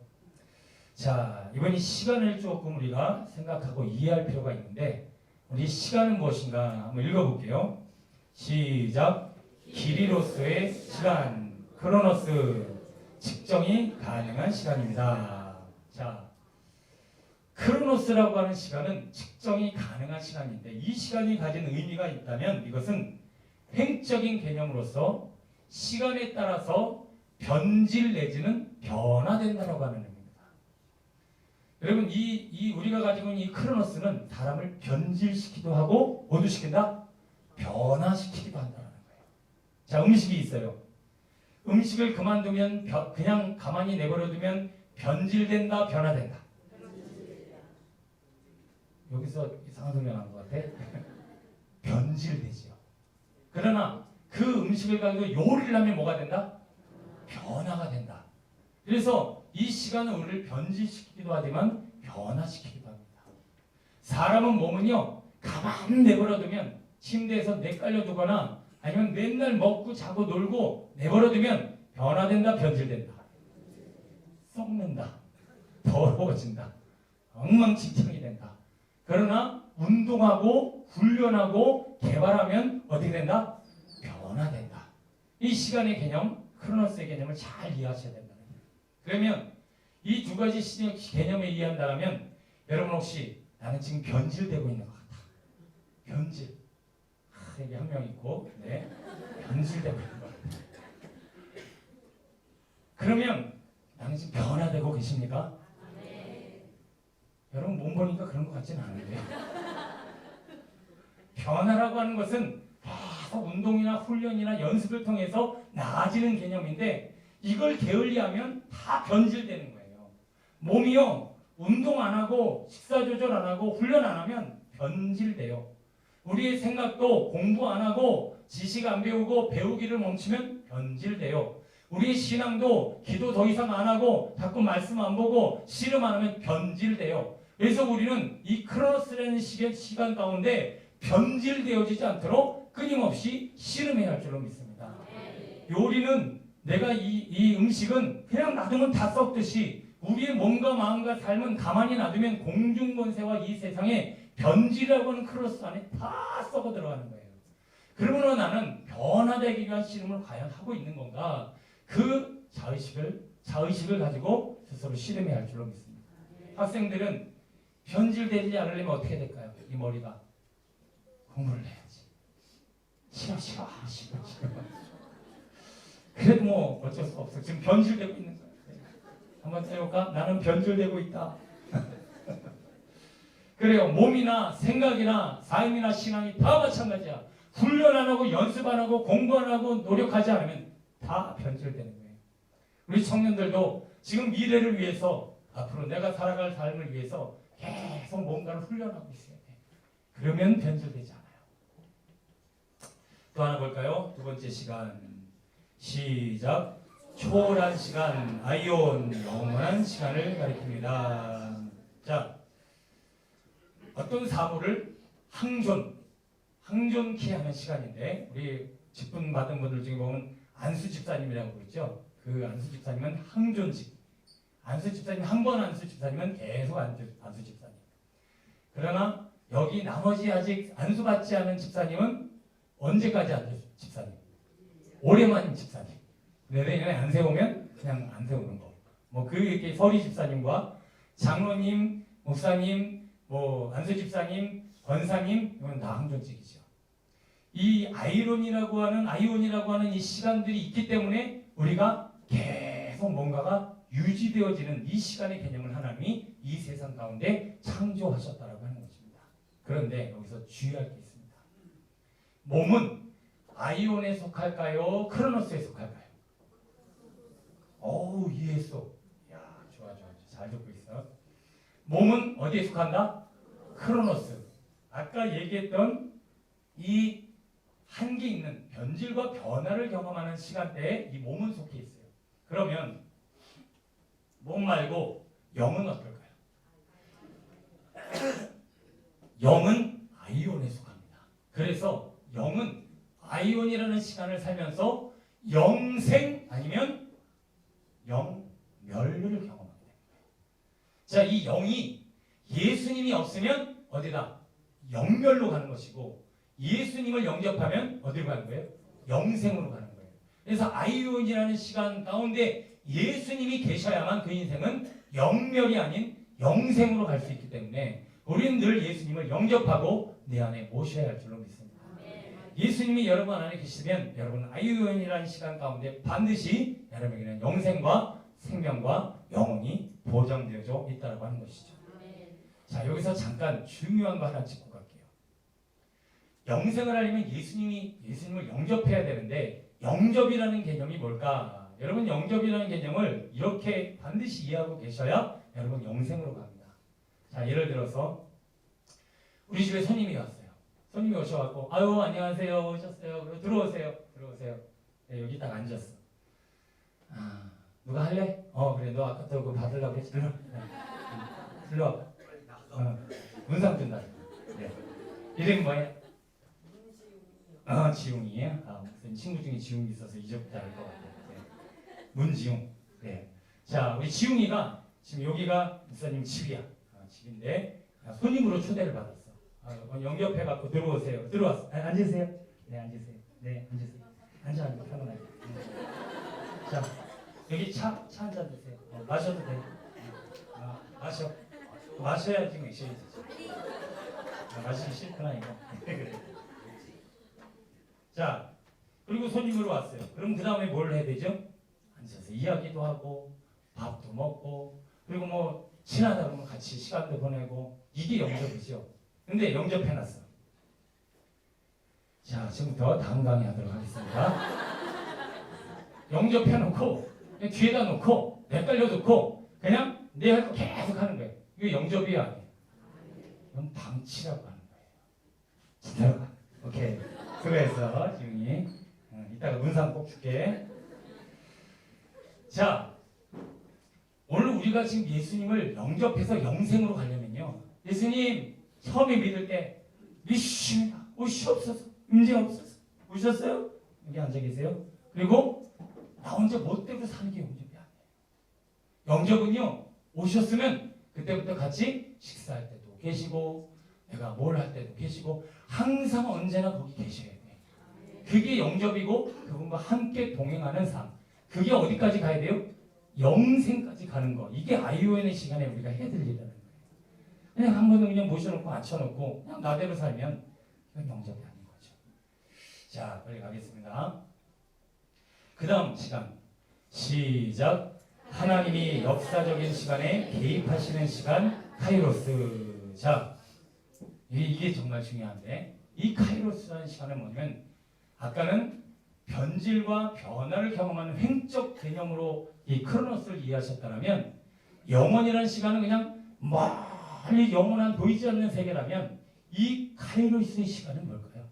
자, 이번에 시간을 조금 우리가 생각하고 이해할 필요가 있는데 우리 시간은 무엇인가 한번 읽어볼게요. 시작. 길이로서의 시간, 크로노스, 측정이 가능한 시간입니다. 자, 크로노스라고 하는 시간은 측정이 가능한 시간인데 이 시간이 가진 의미가 있다면 이것은 횡적인 개념으로서 시간에 따라서 변질 내지는 변화된다라고 하는 의미입니다. 여러분 이 우리가 가지고 있는 이 크로노스는 사람을 변질시키기도 하고 모두 시킨다? 변화시키기도 한다는 거예요. 자, 음식이 있어요. 음식을 그만두면 그냥 가만히 내버려두면 변질된다, 변화된다. 여기서 이상한 소리가 난 것 같아. 변질되지요. 그러나 그 음식을 가지고 요리를 하면 뭐가 된다? 변화가 된다. 그래서 이 시간은 우리를 변질시키기도 하지만 변화시키기도 합니다. 사람은 몸은요 가만히 내버려두면 침대에서 내깔려두거나 아니면 맨날 먹고 자고 놀고 내버려두면 변화된다, 변질된다. 썩는다, 더러워진다, 엉망진창이 된다. 그러나 운동하고 훈련하고 개발하면 어떻게 된다? 변화된다. 이 시간의 개념, 크로노스의 개념을 잘 이해하셔야 된다는 거예요. 그러면 이 두 가지 개념을 이해한다면 여러분 혹시 나는 지금 변질되고 있는 것 같아. 변질. 여기 한 명 있고, 네, 변질되고 있는 것 같아. 그러면 나는 지금 변화되고 계십니까? 네. 여러분 몸 보니까 그런 것 같지는 않은데. 변화라고 하는 것은 계속 운동이나 훈련이나 연습을 통해서 나아지는 개념인데 이걸 게을리하면 다 변질되는 거예요. 몸이요 운동 안 하고 식사 조절 안 하고 훈련 안 하면 변질돼요. 우리의 생각도 공부 안 하고 지식 안 배우고 배우기를 멈추면 변질돼요. 우리의 신앙도 기도 더 이상 안 하고 자꾸 말씀 안 보고 씨름 안 하면 변질돼요. 그래서 우리는 이 크로노스라는 시간 가운데 변질되어지지 않도록 끊임없이 씨름해야 할 줄로 믿습니다. 요리는 내가 이 음식은 그냥 놔두면 다 썩듯이 우리의 몸과 마음과 삶은 가만히 놔두면 공중권세와 이 세상에 변질이라고 하는 크로스 안에 다 썩어 들어가는 거예요. 그러므로 나는 변화되기 위한 씨름을 과연 하고 있는 건가? 그 자의식을 가지고 스스로 씨름해야 할 줄로 믿습니다. 학생들은 변질되지 않으려면 어떻게 될까요? 이 머리가 공부를 해야지. 싫어. 그래도 뭐 어쩔 수 없어. 지금 변질되고 있는 거예요. 한번 해볼까? 나는 변질되고 있다. 그래요. 몸이나 생각이나 삶이나 신앙이 다 마찬가지야. 훈련 안 하고 연습 안 하고 공부 안 하고 노력하지 않으면 다 변질되는 거예요. 우리 청년들도 지금 미래를 위해서 앞으로 내가 살아갈 삶을 위해서 계속 뭔가를 훈련하고 있어야 돼. 그러면 변질되지 않아요. 또 하나 볼까요? 두 번째 시간. 시작. 초월한 시간, 아이온, 영원한 시간을 가리킵니다. 자, 어떤 사물을 항존케 하는 시간인데 우리 직분 받은 분들 중에 보면 안수 집사님이라고 그러죠. 그 안수 집사님은 항존직. 안수 집사님 한 번 안수 집사님은 계속 안수 집사님. 그러나 여기 나머지 아직 안수 받지 않은 집사님은 언제까지 안수 집사님? 올해만 집사님. 내년에 안 세우면 그냥 안 세우는 거. 뭐 이렇게 서리 집사님과 장로님, 목사님, 뭐 안수 집사님, 권사님 이건 다 항존직이죠. 이 아이온이라고 하는 이 시간들이 있기 때문에 우리가 계속 뭔가가 유지되어지는 이 시간의 개념을 하나님이 이 세상 가운데 창조하셨다라고 하는 것입니다. 그런데 여기서 주의할 게 있습니다. 몸은 아이온에 속할까요? 크로노스에 속할까요? 어우, 이해했어. 야, 좋아. 잘 듣고 있어. 몸은 어디에 속한다? 크로노스. 아까 얘기했던 이 한계 있는 변질과 변화를 경험하는 시간대에 이 몸은 속해 있어요. 그러면 몸 말고 영은 어떨까요? 영은 아이온에 속합니다. 그래서 영은 아이온이라는 시간을 살면서 영생 아니면 영멸을 경험하게 됩니다. 자, 이 영이 예수님이 없으면 어디다? 영멸로 가는 것이고 예수님을 영접하면 어디로 가는 거예요? 영생으로 가는 거예요. 그래서 아이온이라는 시간 가운데 예수님이 계셔야만 그 인생은 영멸이 아닌 영생으로 갈 수 있기 때문에 우리는 늘 예수님을 영접하고 내 안에 모셔야 할 줄로 믿습니다. 예수님이 여러분 안에 계시면 여러분 아이온이라는 시간 가운데 반드시 여러분에게는 영생과 생명과 영혼이 보장되어져 있다고 하는 것이죠. 자, 여기서 잠깐 중요한 거 하나 짚고 갈게요. 영생을 하려면 예수님을 영접해야 되는데 영접이라는 개념이 뭘까? 여러분 영접이라는 개념을 이렇게 반드시 이해하고 계셔야 여러분 영생으로 갑니다. 자, 예를 들어서 우리 집에 손님이 왔어요. 손님이 오셔갖고 아유 안녕하세요 오셨어요. 그리고 들어오세요. 네, 여기 딱 앉았어. 아, 누가 할래? 그래 너 아까부터 그거 받으려고 그랬지? 들러. 문상 준다. 네. 이름이 뭐예요? 지웅이에요? 무슨 친구 중에 지웅이 있어서 이제부터 알 것 같아요. 네. 문지웅. 네. 자, 우리 지웅이가 지금 여기가 목사님 집이야. 집인데 손님으로 초대를 받았어. 영접해갖고 들어오세요. 들어왔어. 앉으세요. 네, 앉으세요. 네, 앉으세요. 앉아, 편안하게. 자, 여기 차 한 잔 드세요. 마셔도 돼요. 마셔. 마셔야 지금 액션이 되죠. 마시기 싫구나 이거. 자, 그리고 손님으로 왔어요. 그럼 그 다음에 뭘 해야 되죠? 앉아서 이야기도 하고 밥도 먹고 그리고 뭐 친하다 그러면 같이 시간도 보내고 이게 영접이죠. 근데 영접해놨어. 자, 지금부터 다음 강의 하도록 하겠습니다. 영접해놓고 뒤에다 놓고 헷갈려 놓고 그냥 내 할 거 계속 하는 거예요. 이게 영접이 아니에요. 이건 방치라고 하는 거예요. 진짜로. 오케이. 수고했어, 지웅이. 이따가 문상 꼭 줄게. 자, 오늘 우리가 지금 예수님을 영접해서 영생으로 가려면요. 예수님, 처음에 믿을 때 믿으십니다. 오시옵소서. 문제 없어서. 오셨어요? 여기 앉아 계세요. 그리고 나 혼자 멋대로 사는 게 영접이 아니에요. 영접은요, 오셨으면 그때부터 같이 식사할 때도 계시고 내가 뭘 할 때도 계시고 항상 언제나 거기 계셔야 돼요. 그게 영접이고 그분과 함께 동행하는 삶. 그게 어디까지 가야 돼요? 영생까지 가는 거. 이게 아이오엔의 시간에 우리가 해야 될 일이라는 거예요. 그냥 한 번은 그냥 모셔놓고 앉혀놓고 그냥 나대로 살면 이건 영접이 아닌 거죠. 자, 빨리 가겠습니다. 그 다음 시간 시작. 하나님이 역사적인 시간에 개입하시는 시간 카이로스. 자, 이게 정말 중요한데 이 카이로스라는 시간은 뭐냐면 아까는 변질과 변화를 경험하는 횡적 개념으로 이 크로노스를 이해하셨다면 영원이라는 시간은 그냥 멀리 영원한 보이지 않는 세계라면 이 카이로스의 시간은 뭘까요?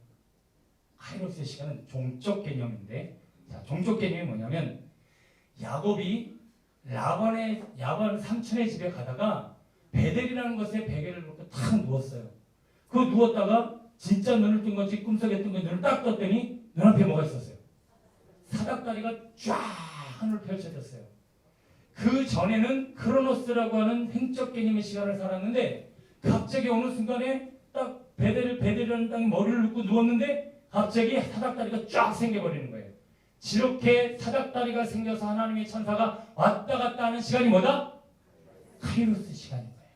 카이로스의 시간은 종적 개념인데 자, 종적 개념이 뭐냐면 야곱이 야반 삼촌의 집에 가다가 베델이라는 것에 베개를 놓고 탁 누웠어요. 그 누웠다가 진짜 눈을 뜬 건지 꿈속에 뜬 건지 눈을 딱 떴더니 눈앞에 뭐가 있었어요? 사닥다리가 쫙 하늘 펼쳐졌어요. 그 전에는 크로노스라고 하는 횡적 개념의 시간을 살았는데 갑자기 어느 순간에 딱 베델이라는 땅에 머리를 눕고 누웠는데 갑자기 사닥다리가 쫙 생겨버리는 거예요. 이렇게 사닥다리가 생겨서 하나님의 천사가 왔다 갔다 하는 시간이 뭐다? 카이로스 시간인 거예요.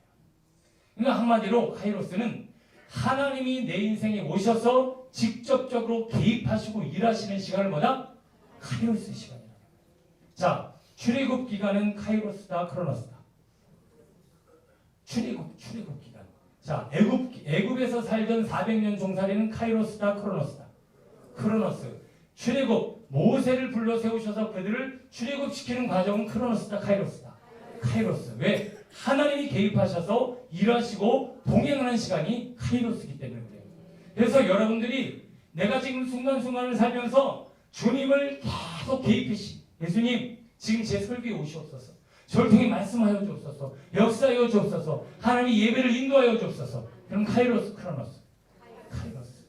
그러니까 한마디로 카이로스는 하나님이 내 인생에 오셔서 직접적으로 개입하시고 일하시는 시간을 뭐다? 카이로스 시간이라는 거예요. 자, 출애굽 기간은 카이로스다, 크로노스다. 출애굽 기간. 자, 애굽에서 살던 400년 종살이는 카이로스다, 크로노스다. 크로노스. 출애굽 모세를 불러 세우셔서 그들을 출애굽시키는 과정은 크로노스다, 카이로스다. 카이로스. 왜? 하나님이 개입하셔서 일하시고 동행하는 시간이 카이로스이기 때문에 그래요. 그래서 여러분들이 내가 지금 순간순간을 살면서 주님을 계속 개입하시. 예수님 지금 제 설교에 오시옵소서. 저를 통해 말씀하여 주옵소서. 역사하여 주옵소서. 하나님 예배를 인도하여 주옵소서. 그럼 카이로스, 크로노스. 카이로스.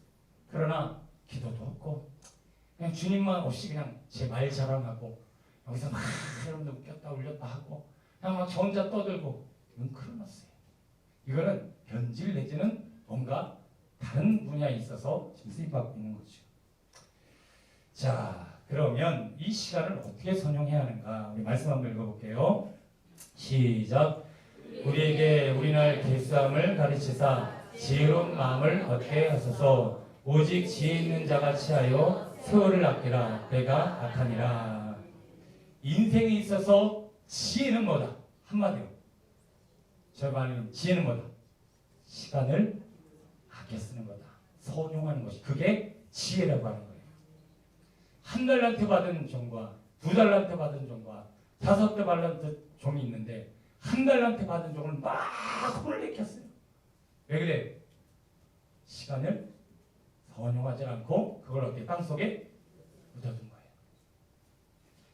그러나 기도도 없고 그냥 주님만 없이 그냥 제 말 자랑하고 여기서 막 여러분들 웃겼다 울렸다 하고 그냥 막 저 혼자 떠들고 이건 크로노스예요. 이거는 변질 내지는 뭔가 다른 분야에 있어서 지금 수입받고 있는 거죠. 자, 그러면 이 시간을 어떻게 선용해야 하는가? 우리 말씀 한번 읽어볼게요. 시작. 우리에게 우리날 계수함을 가르치사 지혜로운 마음을 얻게 하소서. 오직 지혜 있는 자같이 하여 세월을 아끼라. 내가 악하니라. 인생에 있어서 지혜는 뭐다? 한마디로 저 말은 지혜는 뭐다? 시간을 아껴 쓰는 거다. 선용하는 것이 그게 지혜라고 하는 거예요. 한 달란트 받은 종과 두 달란트 받은 종과 5달란트 종이 있는데 한 달란트 받은 종은 막 손을 내켰어요. 왜 그래? 시간을 선용하지 않고 그걸 어떻게 땅속에 묻어둔 거예요.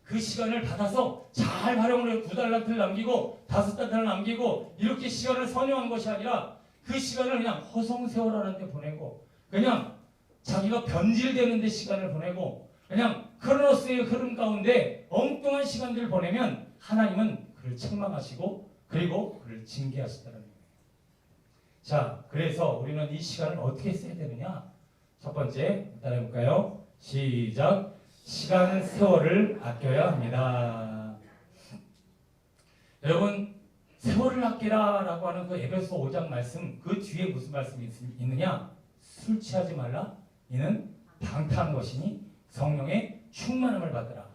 그 시간을 받아서 잘 활용을 해서 2달란트를 남기고 5달란트를 남기고 이렇게 시간을 선용한 것이 아니라 그 시간을 그냥 허송세월하는 데 보내고 그냥 자기가 변질되는 데 시간을 보내고 그냥 크로노스의 흐름 가운데 엉뚱한 시간들을 보내면 하나님은 그를 책망하시고 그리고 그를 징계하시더라는 거예요. 자, 그래서 우리는 이 시간을 어떻게 써야 되느냐? 첫 번째 따라해볼까요? 시작. 시간 세월을 아껴야 합니다. 여러분 세월을 아끼라라고 하는 그 에베소 5장 말씀 그 뒤에 무슨 말씀이 있느냐? 술 취하지 말라. 이는 방탕한 것이니 성령의 충만함을 받으라.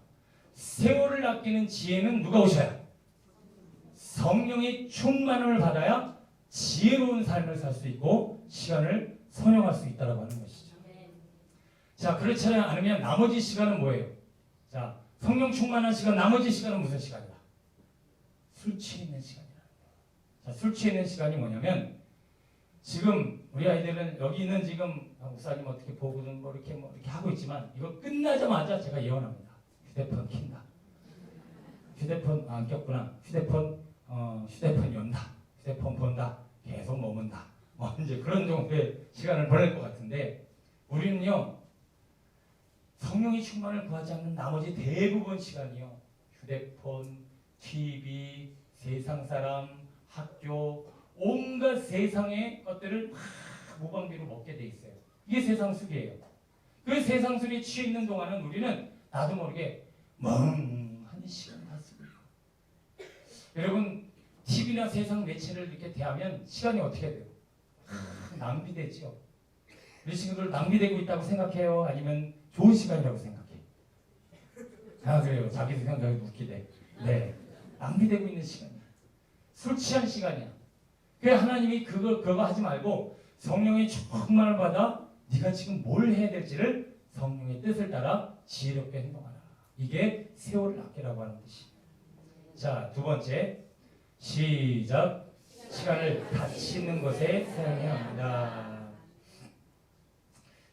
세월을 아끼는 지혜는 누가 오셔야? 성령의 충만함을 받아야 지혜로운 삶을 살 수 있고 시간을 선용할 수 있다라고 하는 것이죠. 자, 그렇지 않으면 나머지 시간은 뭐예요? 자, 성령 충만한 시간, 나머지 시간은 무슨 시간이다? 술 취해 있는 시간이라는 거예요. 자, 술 취해 있는 시간이 뭐냐면 지금 우리 아이들은 여기 있는 지금 목사님 어떻게 보고는 뭐 이렇게 하고 있지만 이거 끝나자마자 제가 예언합니다. 휴대폰 킨다. 휴대폰 안 꼈구나. 휴대폰 연다. 휴대폰 본다. 계속 머문다. 이제 그런 정도의 시간을 보낼 것 같은데 우리는요 성령의 충만을 구하지 않는 나머지 대부분 시간이요 휴대폰, TV, 세상 사람, 학교 온갖 세상의 것들을 막 무방비로 먹게 돼 있어요. 이게 세상 술이에요. 그 세상 술에 취해 있는 동안은 우리는 나도 모르게 멍한 시간 다 쓰고요. 여러분 TV나 세상 매체를 이렇게 대하면 시간이 어떻게 돼요? 낭비되죠. 우리 친구들 낭비되고 있다고 생각해요? 아니면 좋은 시간이라고 생각해? 아 그래요. 자기도 생각이 웃기대. 네, 낭비되고 있는 시간이야. 술 취한 시간이야. 그래서 하나님이 그거 하지 말고 성령의 충만을 받아 네가 지금 뭘 해야 될지를 성령의 뜻을 따라 지혜롭게 행동하라. 이게 세월을 아끼라고 하는 뜻이에요. 자, 두 번째 시작. 시간을 가치 있는 것에 사용해야 합니다.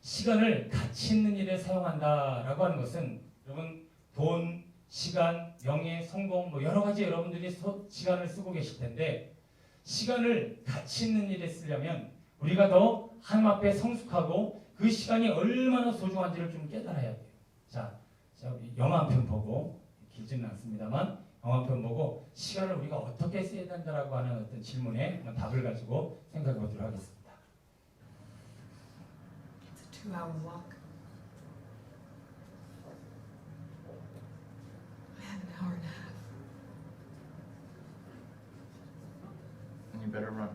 시간을 가치 있는 일에 사용한다라고 하는 것은 여러분 돈, 시간, 명예, 성공 뭐 여러 가지 여러분들이 시간을 쓰고 계실 텐데 시간을 가치 있는 일에 쓰려면 우리가 더 하나님 앞에 성숙하고 그 시간이 얼마나 소중한지를 좀 깨달아야 돼요. 자, 자, 우리 영화 한 편 보고, 길지는 않습니다만 영화 한 편 보고 시간을 우리가 어떻게 써야 된다라고 하는 어떤 질문에 한번 답을 가지고 생각해 보도록 하겠습니다. It's a 2-hour walk. I have an hour and a half. And you better run.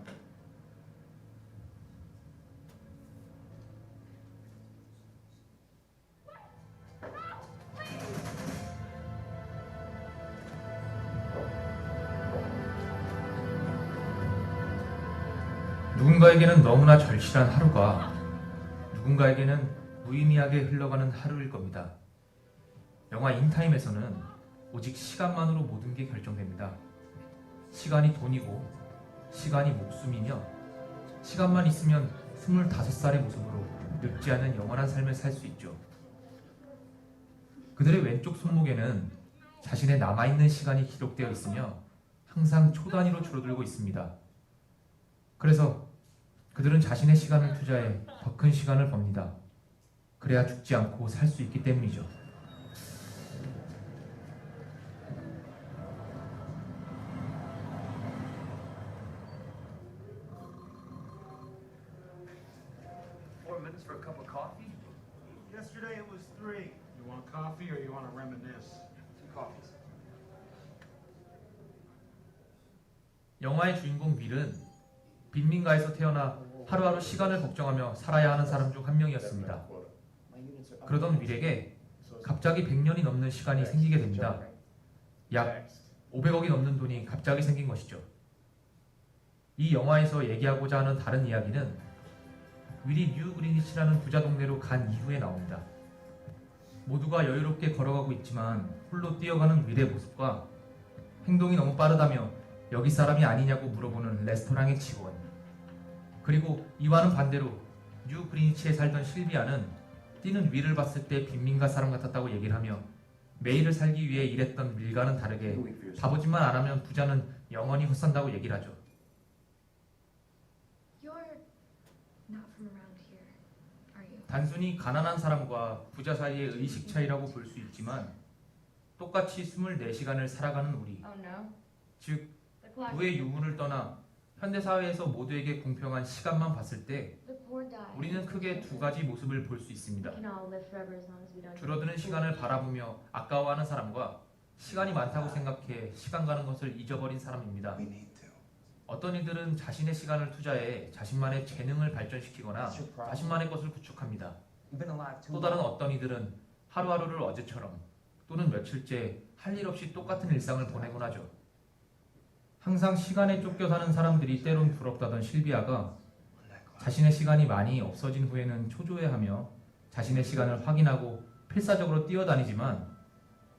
누군가에게는 너무나 절실한 하루가 누군가에게는 무의미하게 흘러가는 하루일 겁니다. 영화 인타임에서는 오직 시간만으로 모든 게 결정됩니다. 시간이 돈이고 시간이 목숨이며 시간만 있으면 25살의 모습으로 늙지 않은 영원한 삶을 살 수 있죠. 그들의 왼쪽 손목에는 자신의 남아있는 시간이 기록되어 있으며 항상 초 단위로 줄어들고 있습니다. 그래서 그들은 자신의 시간을 투자해 더 큰 시간을 법니다. 그래야 죽지 않고 살 수 있기 때문이죠. Minutes for a cup of coffee? Yesterday it was 3. You want coffee or you want to reminisce? 2 coffees. 영화의 주인공 윌은 빈민가에서 태어나 하루하루 시간을 걱정하며 살아야 하는 사람 중 한 명이었습니다. 그러던 윌에게 갑자기 100년이 넘는 시간이 생기게 됩니다. 약 500억이 넘는 돈이 갑자기 생긴 것이죠. 이 영화에서 얘기하고자 하는 다른 이야기는 윌이 뉴 그리니치라는 부자 동네로 간 이후에 나옵니다. 모두가 여유롭게 걸어가고 있지만 홀로 뛰어가는 윌의 모습과 행동이 너무 빠르다며 여기 사람이 아니냐고 물어보는 레스토랑의 직원, 그리고 이와는 반대로 뉴 그리니치에 살던 실비아는 뛰는 윌을 봤을 때 빈민가 사람 같았다고 얘기를 하며 매일을 살기 위해 일했던 윌과는 다르게 바보짓만 안 하면 부자는 영원히 헛산다고 얘기를 하죠. You're not from around here, are you? 단순히 가난한 사람과 부자 사이의 의식 차이라고 볼 수 있지만 똑같이 24시간을 살아가는 우리, Oh no. 즉 The clock. 부의 유물을 떠나 현대사회에서 모두에게 공평한 시간만 봤을 때 The poor die. 우리는 크게 두 가지 모습을 볼 수 있습니다. We can all live forever as long as we don't. 줄어드는 시간을 바라보며 아까워하는 사람과 시간이 많다고 생각해 시간 가는 것을 잊어버린 사람입니다. 어떤 이들은 자신의 시간을 투자해 자신만의 재능을 발전시키거나 자신만의 것을 구축합니다. 또 다른 어떤 이들은 하루하루를 어제처럼 또는 며칠째 할 일 없이 똑같은 일상을 보내곤 하죠. 항상 시간에 쫓겨 사는 사람들이 때론 부럽다던 실비아가 자신의 시간이 많이 없어진 후에는 초조해하며 자신의 시간을 확인하고 필사적으로 뛰어다니지만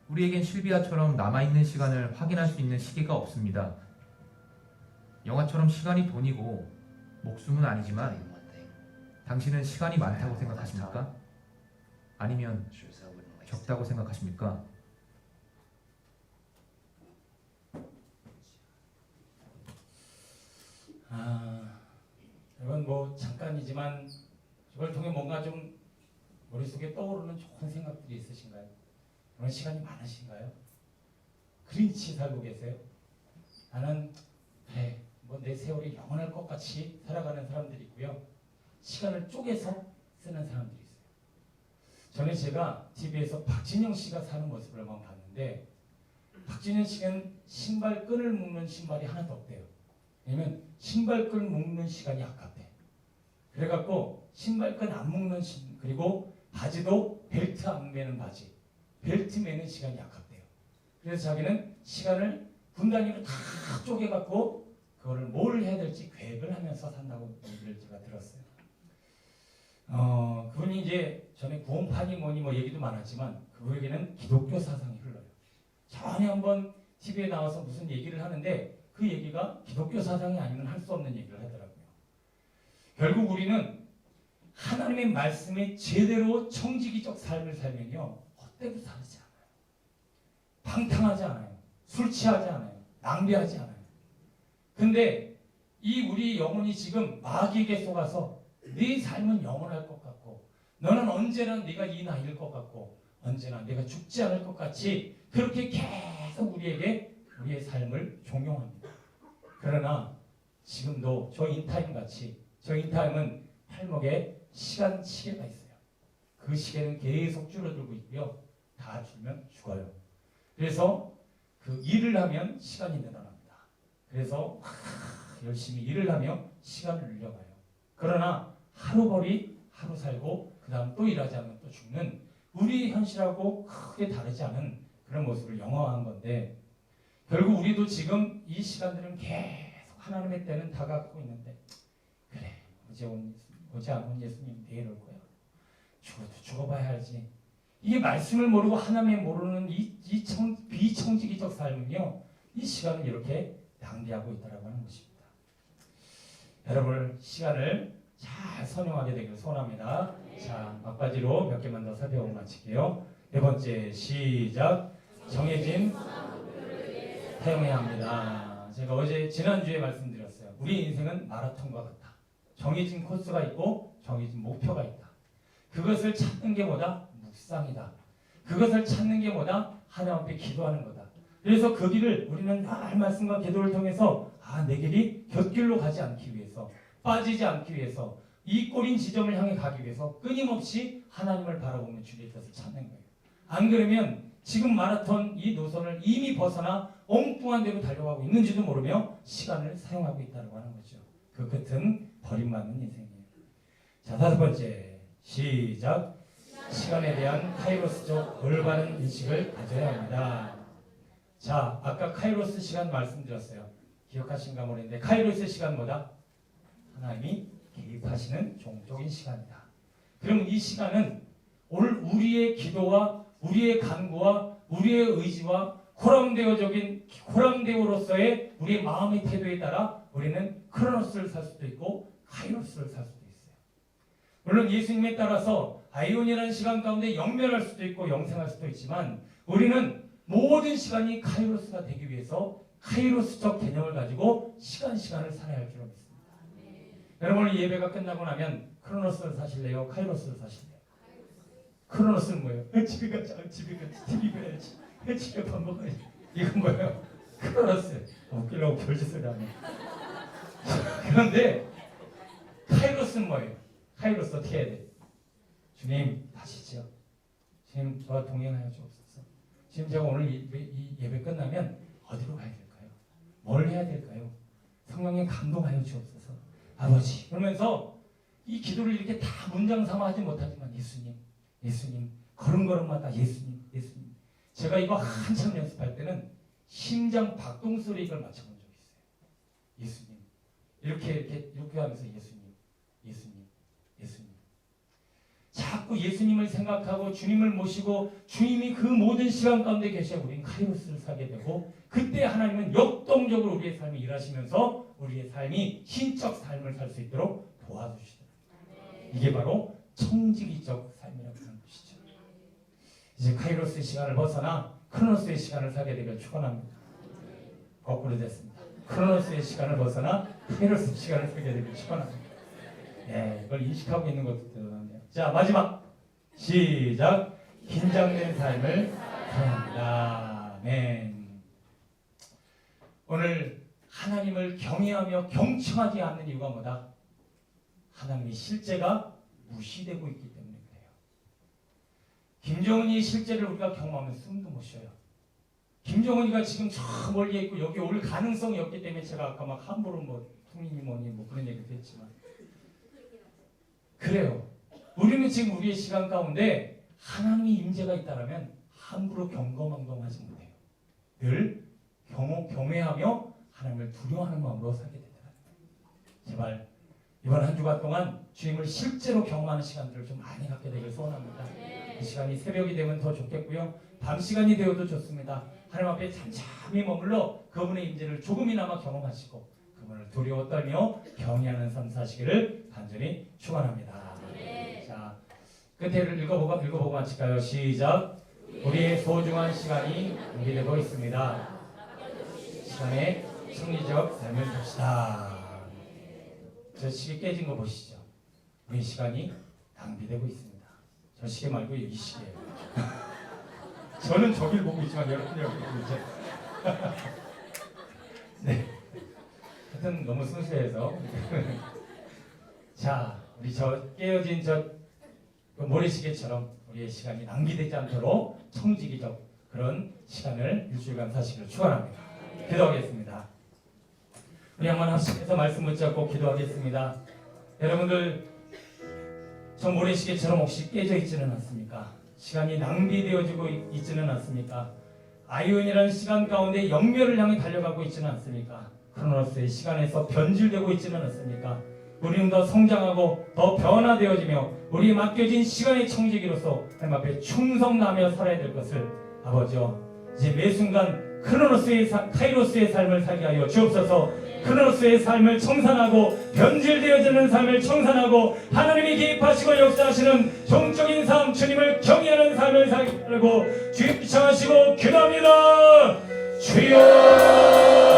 우리에겐 실비아처럼 남아있는 시간을 확인할 수 있는 시계가 없습니다. 영화처럼 시간이 돈이고 목숨은 아니지만 당신은 시간이 많다고 생각하십니까? 아니면 적다고 생각하십니까? 여러분 뭐 잠깐이지만 이걸 통해 뭔가 좀 머릿속에 떠오르는 좋은 생각들이 있으신가요? 그런 시간이 많으신가요? 그린치 살고 계세요? 나는 그래 뭐 내 세월이 영원할 것 같이 살아가는 사람들이 있고요. 시간을 쪼개서 쓰는 사람들이 있어요. 전에 제가 TV에서 박진영 씨가 사는 모습을 한번 봤는데 박진영 씨는 신발끈을 묶는 신발이 하나도 없대요. 왜냐면 신발끈 묶는 시간이 아깝대. 그래갖고 신발끈 안 묶는 그리고 바지도 벨트 안 매는 바지, 벨트 매는 시간이 아깝대요. 그래서 자기는 시간을 분단위로 다 쪼개갖고 그거를 뭘 해야 될지 계획을 하면서 산다고 얘기를 제가 들었어요. 그분이 이제 전에 구원파니 뭐니 뭐 얘기도 많았지만 그분에게는 기독교 사상이 흘러요. 전에 한번 TV에 나와서 무슨 얘기를 하는데 그 얘기가 기독교 사상이 아니면 할 수 없는 얘기를 하더라고요. 결국 우리는 하나님의 말씀에 제대로 청지기적 삶을 살면요 헛되고 살지 않아요. 방탕하지 않아요. 술 취하지 않아요. 낭비하지 않아요. 근데 이 우리 영혼이 지금 마귀에게 속아서 네 삶은 영원할 것 같고 너는 언제나 네가 이 나이일 것 같고 언제나 내가 죽지 않을 것 같이 그렇게 계속 우리에게 우리의 삶을 종용합니다. 그러나 지금도 저 인타임 같이 저 인타임은 팔목에 시간 시계가 있어요. 그 시계는 계속 줄어들고 있고요. 다 줄면 죽어요. 그래서 그 일을 하면 시간이 늘어납니다. 그래서 열심히 일을 하며 시간을 늘려가요. 그러나 하루벌이 하루 살고 그 다음 또 일하지 않으면 또 죽는 우리 현실하고 크게 다르지 않은 그런 모습을 영화한 건데 결국 우리도 지금 이 시간들은 계속 하나님의 때는 다가가고 있는데 그래 어제 안 온 예수님 내일 올 거야. 죽어도 죽어봐야 알지. 이게 말씀을 모르고 하나님을 모르는 이 비청지기적 삶은요. 이 시간을 이렇게 낭비하고 있다라고 하는 것입니다. 여러분 시간을 잘 선용하게 되길 소원합니다. 자, 막바지로 몇 개만 더 살펴보고 마칠게요. 네 번째 시작. 정해진 사용해야 합니다. 제가 지난주에 말씀드렸어요. 우리 인생은 마라톤과 같다. 정해진 코스가 있고 정해진 목표가 있다. 그것을 찾는 게 뭐다? 묵상이다. 그것을 찾는 게 뭐다? 하나님 앞에 기도하는 거다. 그래서 그 길을 우리는 날 말씀과 기도를 통해서 내 길이 곁길로 가지 않기 위해서 빠지지 않기 위해서 이 꼬린 지점을 향해 가기 위해서 끊임없이 하나님을 바라보며 주의 뜻을 찾는 거예요. 안 그러면 지금 마라톤 이 노선을 이미 벗어나 엉뚱한 데로 달려가고 있는지도 모르며 시간을 사용하고 있다고 하는 거죠. 그 끝은 버림받는 인생이에요. 자, 다섯 번째 시작. 시간에 대한 카이로스적 올바른 인식을 가져야 합니다. 자, 아까 카이로스 시간 말씀드렸어요. 기억하신가 모르겠는데 카이로스의 시간 뭐다? 하나님이 개입하시는 종적인 시간이다. 그럼 이 시간은 오늘 우리의 기도와 우리의 간구와 우리의 의지와 코람데오로서의 우리의 마음의 태도에 따라 우리는 크로노스를 살 수도 있고 카이로스를 살 수도 있어요. 물론 예수님에 따라서 아이온이라는 시간 가운데 영멸할 수도 있고 영생할 수도 있지만 우리는 모든 시간이 카이로스가 되기 위해서 카이로스적 개념을 가지고 시간을 살아야 할 필요가 있습니다. 여러분 오늘 예배가 끝나고 나면 크로노스를 사실래요? 카이로스를 사실래요? 크로노스는 뭐예요? 집에 가자 TV 봐야지 집에 밥 먹어야지 이건 뭐예요? 크로노스 웃기려고 별짓을 하네. 그런데 카이로스는 뭐예요? 카이로스 어떻게 해야 돼? 주님 다시죠. 주님 저와 동행하여 주옵소서. 지금 제가 오늘 이 예배 끝나면 어디로 가야 될까요? 뭘 해야 될까요? 성령님 감동하여 주옵소서. 아버지 그러면서 이 기도를 이렇게 다 문장 삼아 하지 못하지만 예수님 걸음걸음마다 예수님 제가 이거 한참 연습할 때는 심장 박동 소리 이걸 맞춰본 적이 있어요. 예수님 이렇게 하면서 예수님 자꾸 예수님을 생각하고 주님을 모시고 주님이 그 모든 시간 가운데 계셔 우리는 카이로스를 사게 되고 그때 하나님은 역동적으로 우리의 삶이 일하시면서 우리의 삶이 신적 삶을 살 수 있도록 도와주시더라고요. 이게 바로 청지기적 삶이라고 하는 것이죠. 이제 카이로스의 시간을 벗어나 크로노스의 시간을 사게 되길 축원합니다. 거꾸로 됐습니다. 크로노스의 시간을 벗어나 카이로스의 시간을 사게 되길 축원합니다. 네, 이걸 인식하고 있는 것도 대단하네요. 자, 마지막 시작. 긴장된 삶을 사랑합니다. 아멘. 오늘 하나님을 경외하며 경청하지 않는 이유가 뭐다? 하나님의 실제가 무시되고 있기 때문에 그래요. 김정은이 실제를 우리가 경험하면 숨도 못 쉬어요. 김정은이가 지금 저 멀리에 있고 여기 올 가능성이 없기 때문에 제가 아까 막 함부로 풍민이 뭐니 그런 얘기도 했지만 그래요. 우리는 지금 우리의 시간 가운데 하나님의 임재가 있다면 함부로 경거망동하지 못해요. 늘 경외하며 하나님을 두려워하는 마음으로 살게 되더라고요. 제발 이번 한 주간 동안 주님을 실제로 경험하는 시간들을 좀 많이 갖게 되길 소원합니다. 이 시간이 새벽이 되면 더 좋겠고요. 밤 시간이 되어도 좋습니다. 하나님 앞에 잠잠히 머물러 그분의 임재를 조금이나마 경험하시고 그분을 두려워 떨며 경외하는 삶 사시기를 간절히 축원합니다. 자, 끝에를 읽어보고 마칠까요? 시작. 우리의 소중한 시간이 낭비되고 있습니다. 시간에 승리적 삶을 삽시다. 저 시계 깨진 거 보시죠. 우리 시간이 낭비되고 있습니다. 저 시계 말고 이 시계예요. 저는 저길 보고 있지만 여러분이 여기 보고 있죠. 네. 하여튼 너무 순수해서. 자, 우리 저 깨어진 그 모래시계처럼 우리의 시간이 낭비되지 않도록 청지기적 그런 시간을 일주일간 사시기를 축원합니다. 기도하겠습니다. 우리 한번 합심해서 말씀 붙잡고 기도하겠습니다. 여러분들 저 모래시계처럼 혹시 깨져 있지는 않습니까? 시간이 낭비되어지고 있지는 않습니까? 아이온이라는 시간 가운데 영멸을 향해 달려가고 있지는 않습니까? 크로노스의 시간에서 변질되고 있지는 않습니까? 우리는 더 성장하고 더 변화되어지며 우리에 맡겨진 시간의 청지기로서 하나님 앞에 충성하며 살아야 될 것을 아버지여 이제 매 순간 카이로스의 삶을 살게 하여 주옵소서. 크로노스의 삶을 청산하고 변질되어지는 삶을 청산하고 하나님이 개입하시고 역사하시는 종적인 삶, 주님을 경외하는 삶을 살고 주님 비창하시고 기도합니다. 주여